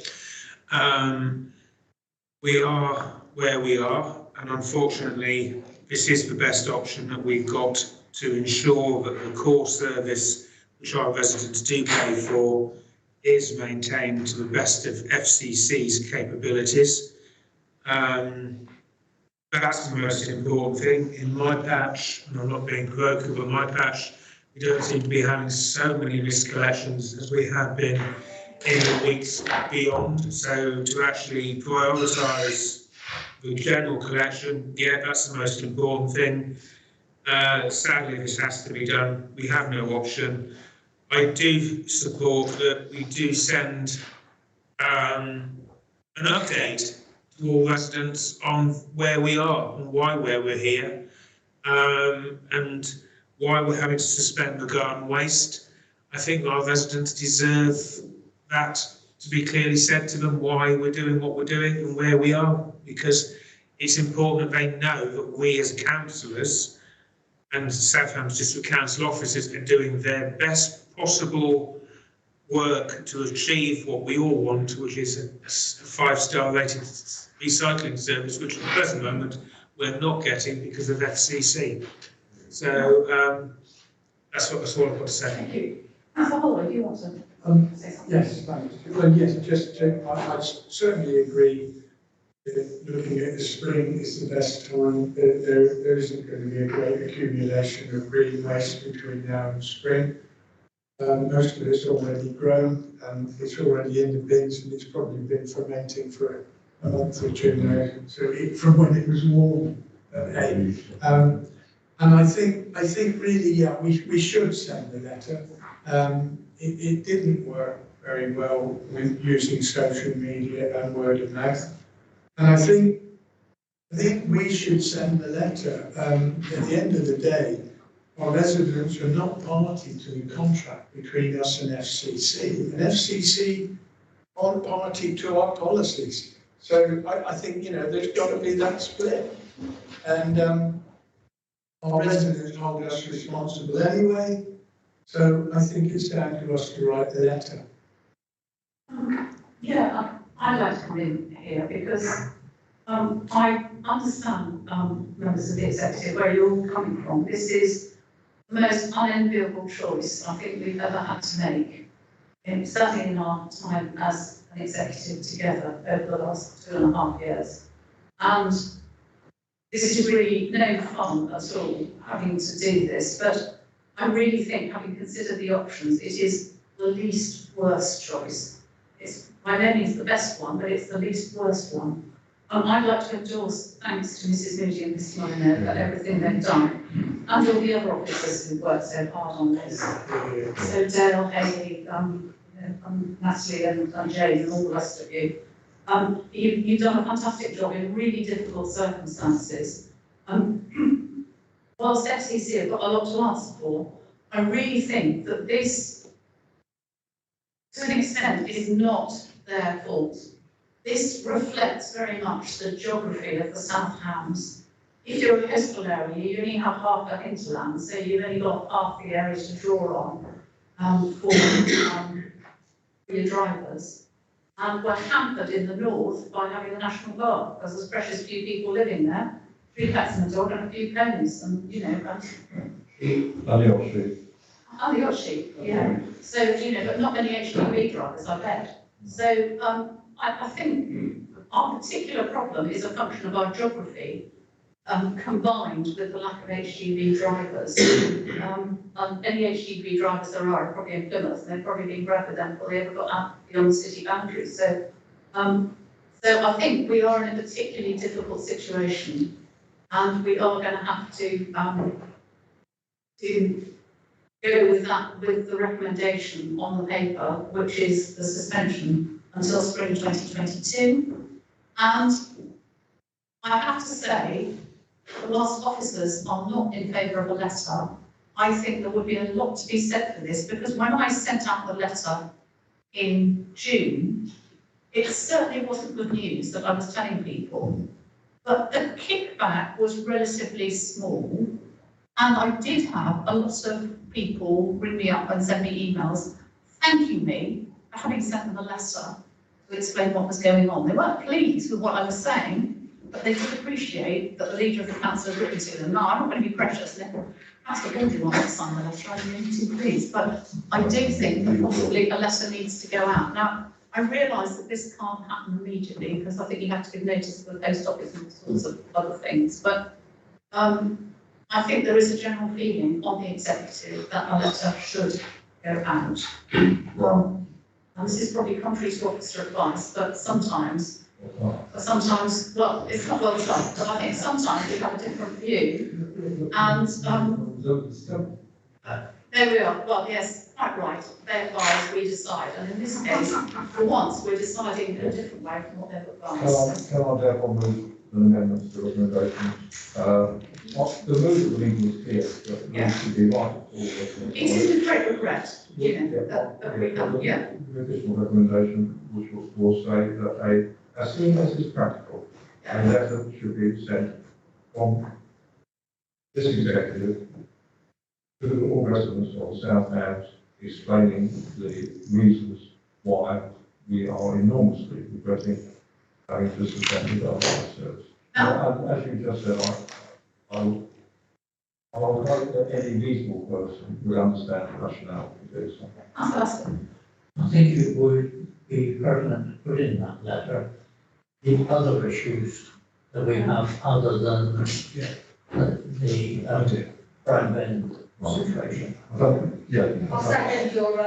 We are where we are, and unfortunately, this is the best option that we've got to ensure that the core service which our residents do pay for is maintained to the best of FCC's capabilities. That's the most important thing. In my patch, and I'm not being parochial, but my patch, we don't seem to be having so many missed collections as we have been in the weeks beyond. So to actually prioritise the general collection, yeah, that's the most important thing. Sadly, this has to be done. We have no option. I do support that we do send an update to all residents on where we are and why we're here, and why we're having to suspend the garden waste. I think our residents deserve that to be clearly said to them why we're doing what we're doing and where we are, because it's important that they know that we as councillors and Southampton District Council officers are doing their best possible work to achieve what we all want, which is a 5-star rated recycling service, which at the present moment we're not getting because of FCC. So that's what I've got to say. Thank you. Councillor Hollow, do you want to say something? Yes, thanks. Well, yes, I certainly agree that looking at the spring is the best time. There isn't going to be a great accumulation of green waste between now and spring. Most of it's already grown, and it's already in the bins, and it's probably been fermenting for a month or two now, so from when it was warm. And I think really, yeah, we should send the letter. It didn't work very well with using social media and word of mouth. And I think we should send the letter. At the end of the day, our residents are not party to the contract between us and FCC, and FCC aren't party to our policies. So I think, there's got to be that split. And our residents hold us responsible anyway, so I think it's down to us to write the letter. Yeah, I'd like to come in here because I understand, members of the executive, where you're all coming from. This is the most unenviable choice I think we've ever had to make, certainly in our time as an executive together over the last 2.5 years. And this is really no fun at all, having to do this, but I really think, having considered the options, it is the least worst choice. It's by no means the best one, but it's the least worst one. I'd like to endorse thanks to Mrs. Moody and Mr. Molyneux for everything they've done, and all the other officers who worked so hard on this. So Dale, Hayley, Natalie and Jane and all the rest of you. You've done a fantastic job in really difficult circumstances. Whilst FCC have got a lot to answer for, I really think that this, to an extent, is not their fault. This reflects very much the geography of the South Hams. If you're a coastal area, you only have half a hinterland, so you've only got half the area to draw on for your drivers. And we're hampered in the north by having the national park, because there's precious few people living there. 3 cats and a dog and a few ponies, and And the odd sheep. Oh, the odd sheep, yeah. So, but not many HGV drivers, I bet. So, I think our particular problem is a function of our geography, combined with the lack of HGV drivers. Any HGV drivers there are probably in Plymouth, and they've probably been bred with them before they ever got out beyond city boundaries. So I think we are in a particularly difficult situation, and we are going to have to go with the recommendation on the paper, which is the suspension until spring 2022. And I have to say, whilst officers are not in favour of a letter, I think there would be a lot to be said for this, because when I sent out the letter in June, it certainly wasn't good news that I was telling people, but the kickback was relatively small, and I did have a lot of people ring me up and send me emails thanking me for having sent them a letter to explain what was going on. They weren't pleased with what I was saying, but they did appreciate that the leader of the council had written to them. Now, I'm not going to be precious, Councillor Baldwin wants to sign the letter, I'm really too pleased, but I do think that possibly a letter needs to go out. Now, I realise that this can't happen immediately, because I think you have to give notice to the post office and all sorts of other things, but I think there is a general feeling on the executive that a letter should go out. And this is probably contrary to officer advice, but sometimes, well, it's not well done, but I think sometimes we have a different view. And there we are. Well, yes, quite right. They advise, we decide. And in this case, for once, we're deciding in a different way from what they've advised. Can I therefore move an amendment to the recommendation? The move of the meeting is clear, but it needs to be right. It is with great regret, that we come, The additional recommendation, which will say that as soon as is practical, a letter should be sent from this executive to all residents of the South Hams, explaining the reasons why we are enormously regretting having to suspend our service. As you just said, I would hope that any reasonable person would understand the rationale for this. I think it would be pertinent to put in that letter the other issues that we have other than the brown bin situation. Yeah. I'll second your,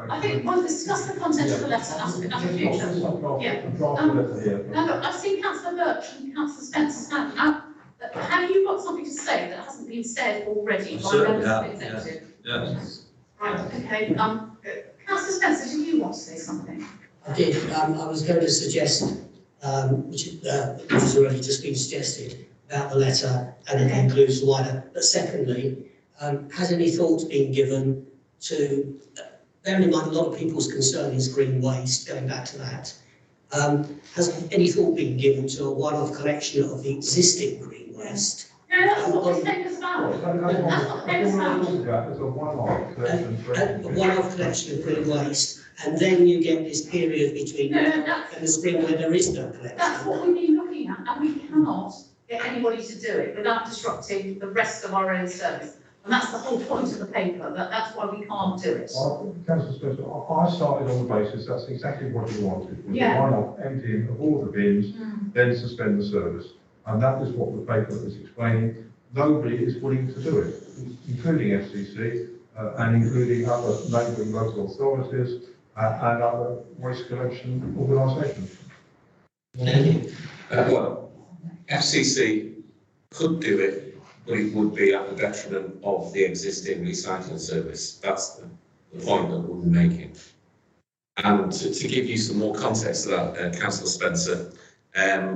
I think we'll discuss the content of the letter as a future. Yeah. Draft the letter here. Now, look, I've seen Councillor Birch and Councillor Spencer's hand. Have you got something to say that hasn't been said already by members of the executive? Yes. Right, okay, Councillor Spencer, did you want to say something? I did. I was going to suggest, which has already just been suggested, about the letter, and it includes the wider. But secondly, has any thought been given to, bearing in mind a lot of people's concern is green waste, going back to that, has any thought been given to a one-off collection of the existing green waste? No, that's what this paper's about. That's what the paper's about. It's a one-off collection. A one-off collection of green waste, and then you get this period between now and the spring where there is no collection. That's what we've been looking at, and we cannot get anybody to do it without disrupting the rest of our own service. And that's the whole point of the paper, that's why we can't do it. Councillor Spencer, I started on the basis that's exactly what you wanted, was Yeah. a one-off emptying of all the bins, then suspend the service. And that is what the paper is explaining. Nobody is willing to do it, including FCC and including other neighbouring local authorities and other waste collection organisations. Well, FCC could do it, but it would be at the detriment of the existing recycling service. That's the point that we're making. And to give you some more context to that, Councillor Spencer,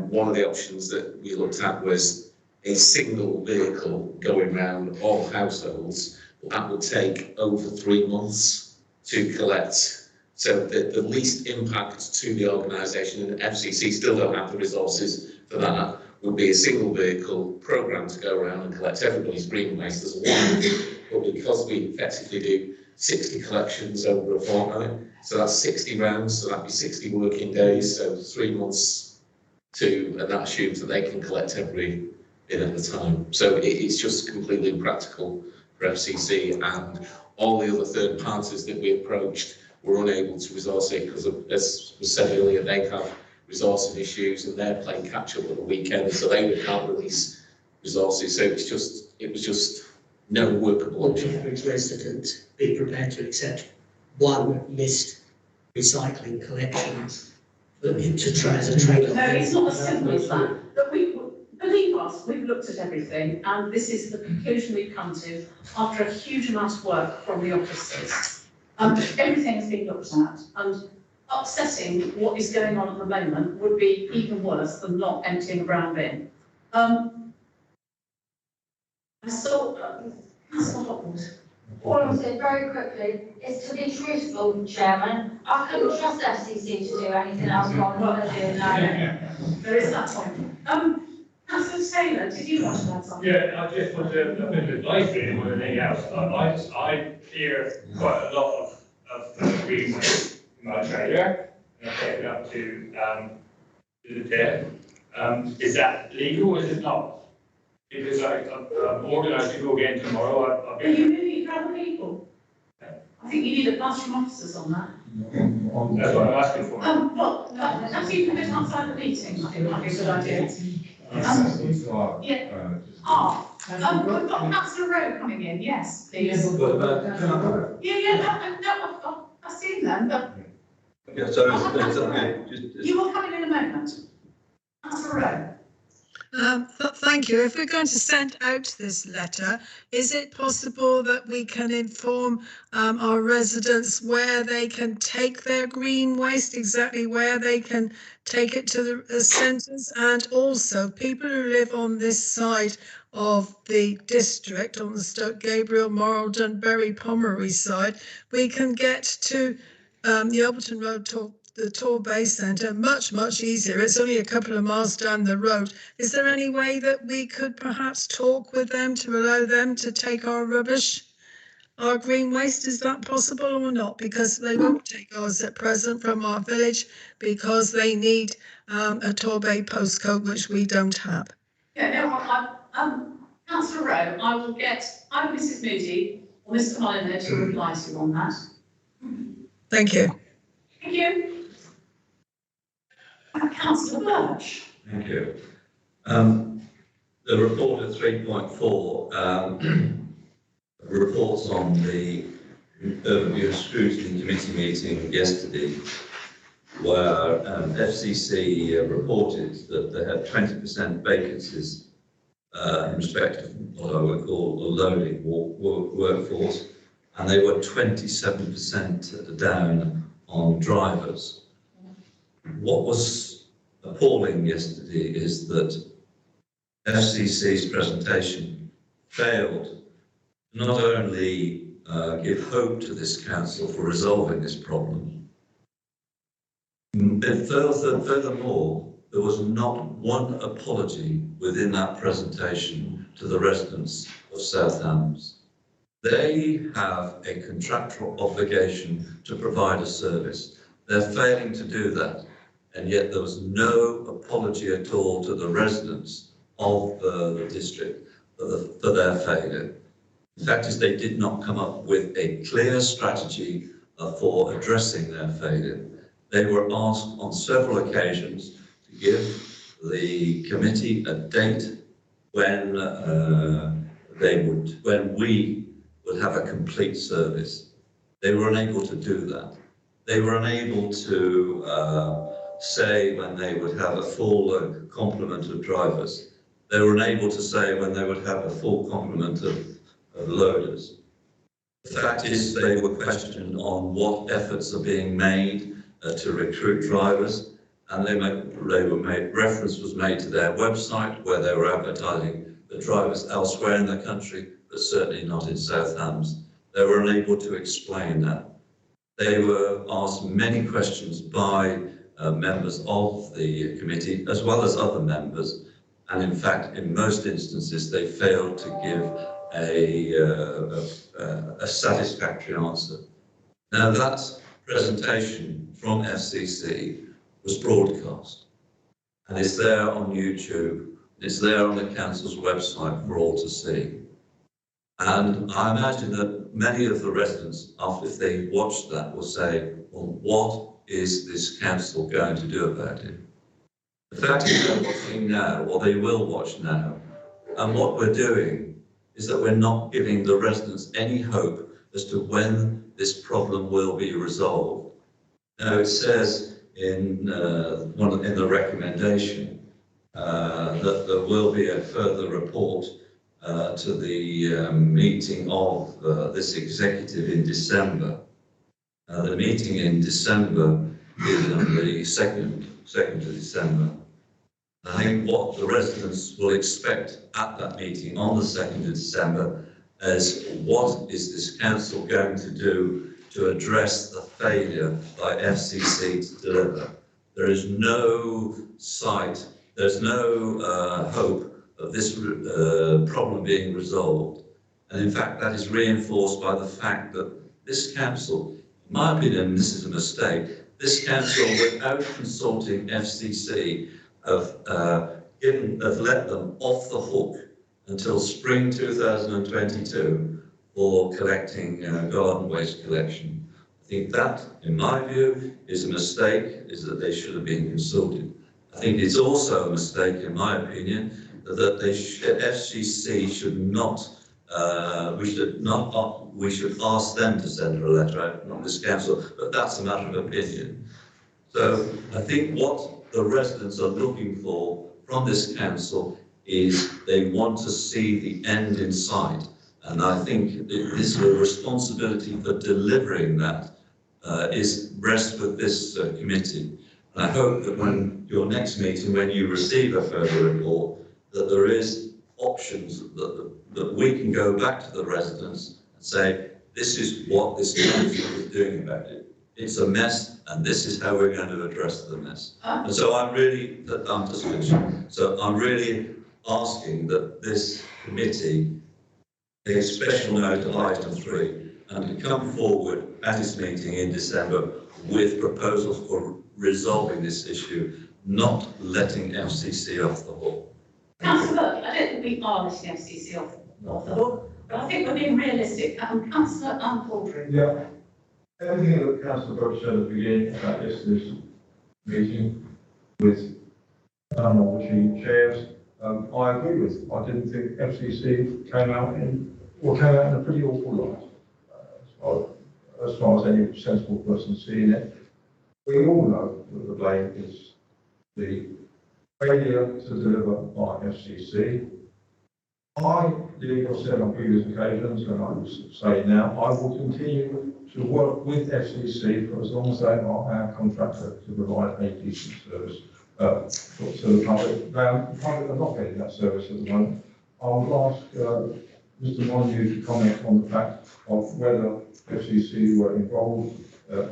one of the options that we looked at was a single vehicle going around all households. That would take over 3 months to collect. So the least impact to the organisation, and FCC still don't have the resources for that, would be a single vehicle programme to go around and collect everybody's green waste as one. But because we effectively do 60 collections over a fortnight, so that's 60 rounds, so that'd be 60 working days, so 3 months and that assumes that they can collect every bin at the time. So it's just completely impractical for FCC, and all the other third parties that we approached were unable to resource it because, as was said earlier, they have resourcing issues and they're playing catch up at the weekend, so they can't release resources. So it was just no workable option. The average resident be prepared to accept one missed recycling collection to try as a trade-off. No, it's not as simple as that. But believe us, we've looked at everything, and this is the conclusion we've come to after a huge amount of work from the officers. Everything has been looked at, and upsetting what is going on at the moment would be even worse than not emptying a brown bin. I saw Councillor Hopwood. all I said very quickly is to be truthful, Chairman. I couldn't trust FCC to do anything else wrong than what they're doing now. There is that point. Councillor Taylor, did you want to add something? Yeah, I just want a bit of advice really more than anything else. I hear quite a lot of green waste in my trailer, and I take it up to the tip. Is that legal or is it not? Because I'm organising to go again tomorrow. Are you moving it for other people? I think you need advice from officers on that. That's what I'm asking for. Well, actually, you can go outside the meeting, I think might be a good idea. Yeah. We've got Councillor Rowe coming in, yes, please. No, I've seen them, but. Yeah, so You will come in a moment. Councillor Rowe. Thank you. If we're going to send out this letter, is it possible that we can inform our residents where they can take their green waste, exactly where they can take it to the centres, and also people who live on this side of the district, on the Stoke Gabriel, Moraldon, Bury Pomeroy side, we can get to the Alberton Road the Torbay Centre much easier. It's only a couple of miles down the road. Is there any way that we could perhaps talk with them to allow them to take our rubbish, our green waste? Is that possible or not? Because they won't take ours at present from our village because they need a Torbay postcode, which we don't have. Yeah, no, Councillor Rowe, I will get either Mrs Moody or Mr Molyneux to reply to you on that. Thank you. Thank you. Councillor Birch. Thank you. The report at 3.4 reports on the overview and scrutiny committee meeting yesterday, where FCC reported that they had 20% vacancies in respect of what I would call a loading workforce, and they were 27% down on drivers. What was appalling yesterday is that FCC's presentation failed to not only give hope to this council for resolving this problem, but furthermore, there was not one apology within that presentation to the residents of South Hams. They have a contractual obligation to provide a service. They're failing to do that, and yet there was no apology at all to the residents of the district for their failure. The fact is, they did not come up with a clear strategy for addressing their failure. They were asked on several occasions to give the committee a date when we would have a complete service. They were unable to do that. They were unable to say when they would have a full complement of drivers. They were unable to say when they would have a full complement of loaders. The fact is, they were questioned on what efforts are being made to recruit drivers, and reference was made to their website where they were advertising the drivers elsewhere in the country, but certainly not in South Hams. They were unable to explain that. They were asked many questions by members of the committee, as well as other members, and in fact, in most instances, they failed to give a satisfactory answer. Now, that presentation from FCC was broadcast, and it's there on YouTube, it's there on the council's website for all to see. And I imagine that many of the residents, after if they watched that, will say, well, what is this council going to do about it? The fact is, they're watching now, or they will watch now, and what we're doing is that we're not giving the residents any hope as to when this problem will be resolved. Now, it says in the recommendation that there will be a further report to the meeting of this executive in December. The meeting in December is on the 2nd of December. I think what the residents will expect at that meeting on the 2nd of December is what is this council going to do to address the failure by FCC to deliver. There is no sight, there's no hope of this problem being resolved. And in fact, that is reinforced by the fact that this council, in my opinion, this is a mistake, this council, without consulting FCC, have let them off the hook until spring 2022 for collecting garden waste collection. I think that, in my view, is a mistake, is that they should have been consulted. I think it's also a mistake, in my opinion, that FCC should not, we should ask them to send a letter out, not this council, but that's a matter of opinion. So I think what the residents are looking for from this council is they want to see the end in sight. And I think this is a responsibility for delivering that rests with this committee. And I hope that when your next meeting, when you receive a further report, that there is options that we can go back to the residents and say, this is what this council is doing about it. It's a mess, and this is how we're going to address the mess. And so I'm really asking that this committee take special note of item 3 and to come forward at its meeting in December with proposals for resolving this issue, not letting FCC off the hook. Councillor Burke, I don't think we are letting FCC off the hook, but I think we're being realistic. Councillor Baldry. Yeah. Everything that Councillor Burke said at the beginning about yesterday's meeting with all the chief chairs, I agree with. I didn't think FCC came out in Well, came out in a pretty awful light, as far as any sensible person seeing it. We all know that the blame is the failure to deliver by FCC. I believe I've said on previous occasions, and I will say now, I will continue to work with FCC for as long as they are our contractor to provide a decent service to the public. Now, the public are not getting that service at the moment. I will ask Mr. Montague to comment on the fact of whether FCC were involved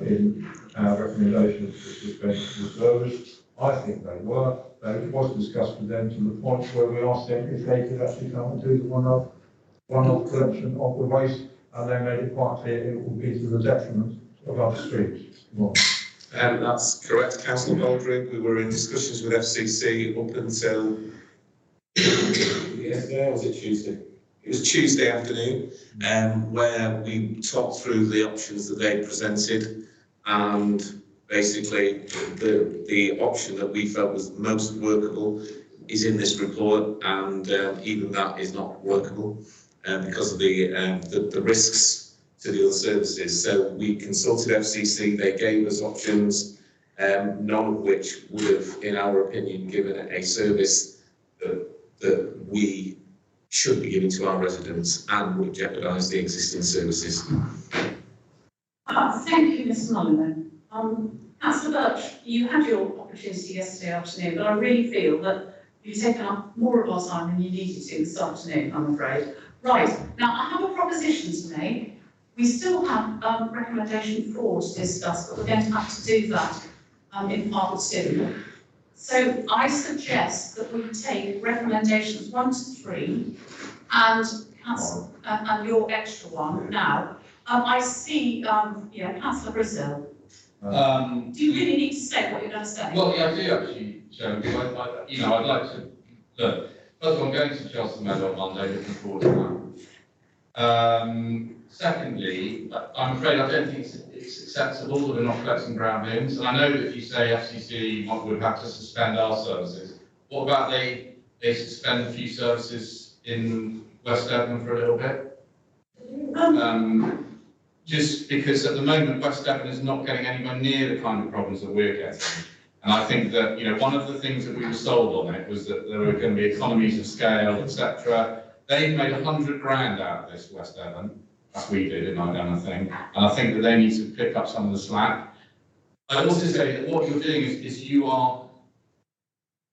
in our recommendations to suspend the service. I think they were. It was discussed with them to the point where we asked them if they could actually come and do the one-off collection of the waste, and they made it quite clear it would be to the detriment of our streets. That's correct, Councillor Baldrick. We were in discussions with FCC up until yesterday, or was it Tuesday? It was Tuesday afternoon, where we talked through the options that they presented, and basically the option that we felt was most workable is in this report, and even that is not workable because of the risks to the other services. So we consulted FCC, they gave us options, none of which would have, in our opinion, given a service that we should be giving to our residents and would jeopardise the existing services. Thank you, Mr. Mullinan. Councillor Birch, you had your opportunity yesterday afternoon, but I really feel that you've taken up more of our time than you needed to this afternoon, I'm afraid. Right, now I have a proposition to make. We still have recommendation 4 to discuss, but we're going to have to do that in part 2. So I suggest that we take recommendations 1 to 3 and your extra one now. I see, Councillor Brazil. Do you really need to say what you're going to say? Well, yeah, I do actually, Chairman, because I'd like to look. First of all, I'm going to Chelsea Meadow on Monday, looking forward to that. Secondly, I'm afraid I don't think it's acceptable that we're not collecting ground bins. And I know that if you say FCC would have to suspend our services, what about they suspend a few services in West Devon for a little bit? Just because at the moment West Devon is not getting anywhere near the kind of problems that we're getting. And I think that, one of the things that we were sold on it was that there were going to be economies of scale, etc. They've made 100 grand out of this, West Devon, as we did in I think. And I think that they need to pick up some of the slack. I'd also say that what you're doing is you are,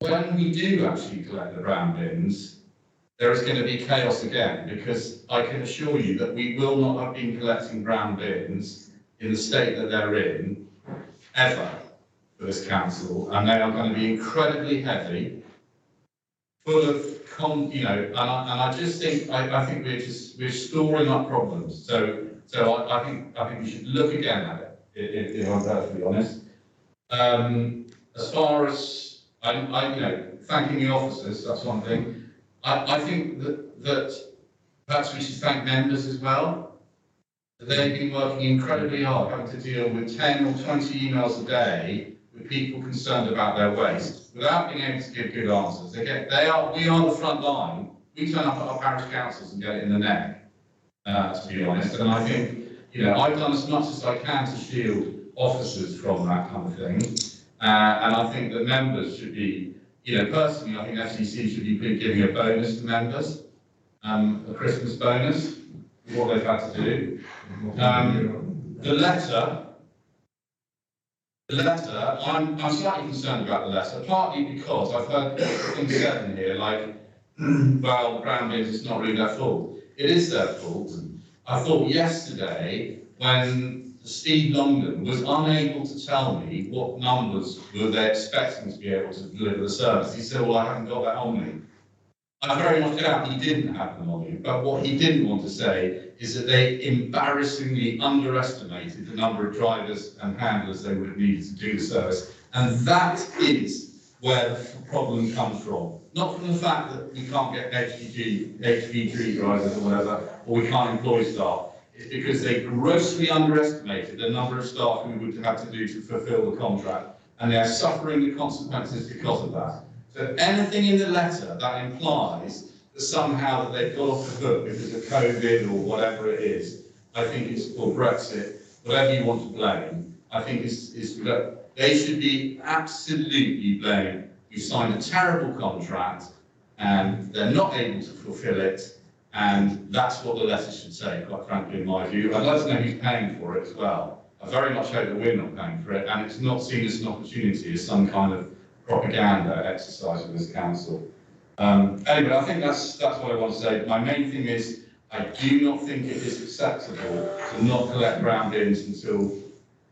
when we do actually collect the brown bins, there is going to be chaos again, because I can assure you that we will not have been collecting brown bins in the state that they're in ever for this council, and they are going to be incredibly heavy, full of and I just think I think we're storing up problems. So I think we should look again at it, if I'm perfectly honest. As far as thanking the officers, that's one thing. I think that perhaps we should thank members as well. They've been working incredibly hard, having to deal with 10 or 20 emails a day with people concerned about their waste, without being able to give good answers. We are the front line. We turn up at our parish councils and get it in the neck, to be honest. And I think, I've done as much as I can to shield officers from that kind of thing. And I think that members should be, personally, I think FCC should be giving a bonus to members, a Christmas bonus, for what they've had to do. The letter, I'm slightly concerned about the letter, partly because I've heard things said in here, like, well, the brown bins, it's not really their fault. It is their fault. I thought yesterday, when Steve Longdon was unable to tell me what numbers were they expecting to be able to deliver the service, he said, well, I haven't got that on me. I very much doubt he didn't have them on him, but what he didn't want to say is that they embarrassingly underestimated the number of drivers and handlers they would have needed to do the service. And that is where the problem comes from. Not from the fact that we can't get HGV drivers or whatever, or we can't employ staff. It's because they grossly underestimated the number of staff we would have to do to fulfil the contract, and they are suffering the consequences because of that. So anything in the letter that implies that somehow that they've got off the hook because of COVID or whatever it is, I think it's, or Brexit, whatever you want to blame, I think is that they should be absolutely blamed. You signed a terrible contract and they're not able to fulfil it, and that's what the letter should say, quite frankly, in my view. I'd like to know who's paying for it as well. I very much hope that we're not paying for it, and it's not seen as an opportunity, as some kind of propaganda exercise with this council. Anyway, I think that's what I want to say. My main thing is, I do not think it is acceptable to not collect ground bins until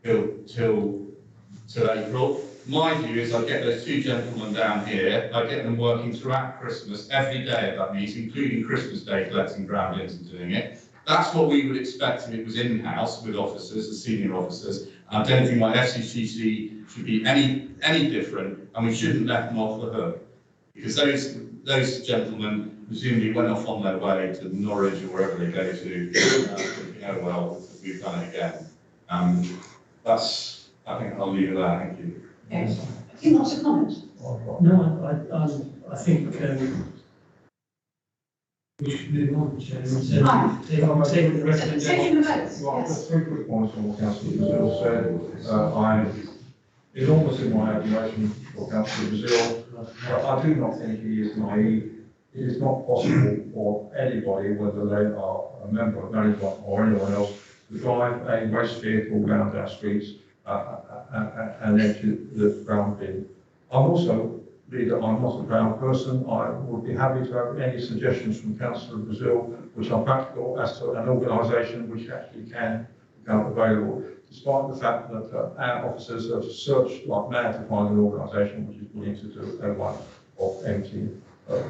April. My view is I get those two gentlemen down here, I get them working throughout Christmas, every day of that meeting, including Christmas Day, collecting ground bins and doing it. That's what we would expect if it was in-house with officers, the senior officers. I don't think my FCCC should be any different, and we shouldn't let them off the hook. Because those gentlemen presumably went off on their way to Norwich or wherever they go to, thinking, oh well, we've done it again. I think I'll leave it there, thank you. Yes. Do you want to comment? No, I think we should move on, Chair, and take the recommendation. Taking the votes, Well, yes. just 3 quick points on what Councillor Brazil said. I'm enormous in my admiration for Councillor Brazil, but I do not think he is naive. It is not possible for anybody, whether they are a member of management or anyone else, to drive a waste vehicle around our streets and empty the ground bin. I'm also, Leader, I'm not a ground person. I would be happy to have any suggestions from Councillor Brazil, which are practical as to an organisation which actually can become available, despite the fact that our officers have searched like mad to find an organisation which is willing to do a one of emptying of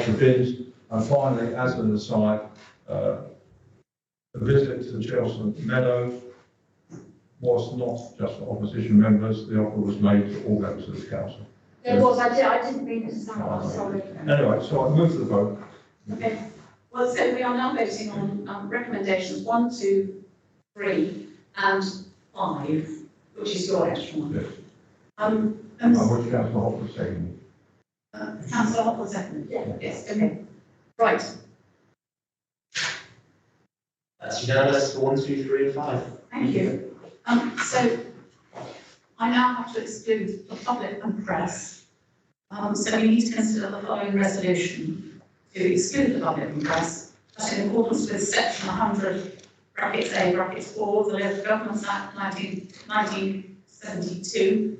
the bins. And finally, as an aside, a visit to the Chelsea Meadows was not just for opposition members. The offer was made to all members of the council. There was, I didn't mean to sound, I'm sorry. Anyway, so I move to the vote. Okay. Well, so we are now voting on recommendations 1, 2, 3, and 5, which is your extra one. Yes. I wish Councillor Hopper second. Councillor Hopper second. Yeah. Yes. Okay. Right. That's unanimous for 1, 2, 3, and 5. Thank you. So I now have to exclude the public and press. So we need to consider the following resolution to exclude the public and press, that in accordance with section 100, brackets A, brackets 4, the Local Governments Act 1972,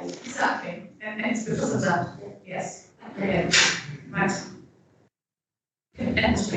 exactly, and it's because of that, yes. Okay. Right. Next,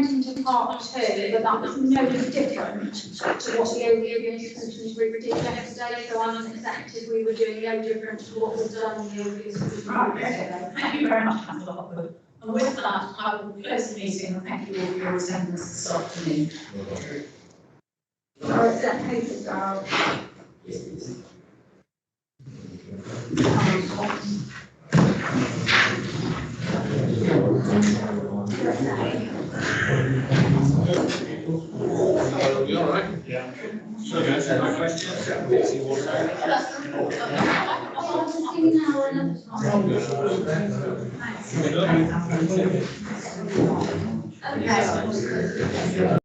went into part 2, but that was no different to what the overview solutions we did yesterday, so I'm an executive, we were doing no different to what was done in the overview solutions. Right, okay, thank you very much, Councillor Hopwood. And with that, I will close the meeting and thank you all for your attendance this afternoon. I'll set papers down. You all right? Yeah. So, guys, any questions? See what's Okay.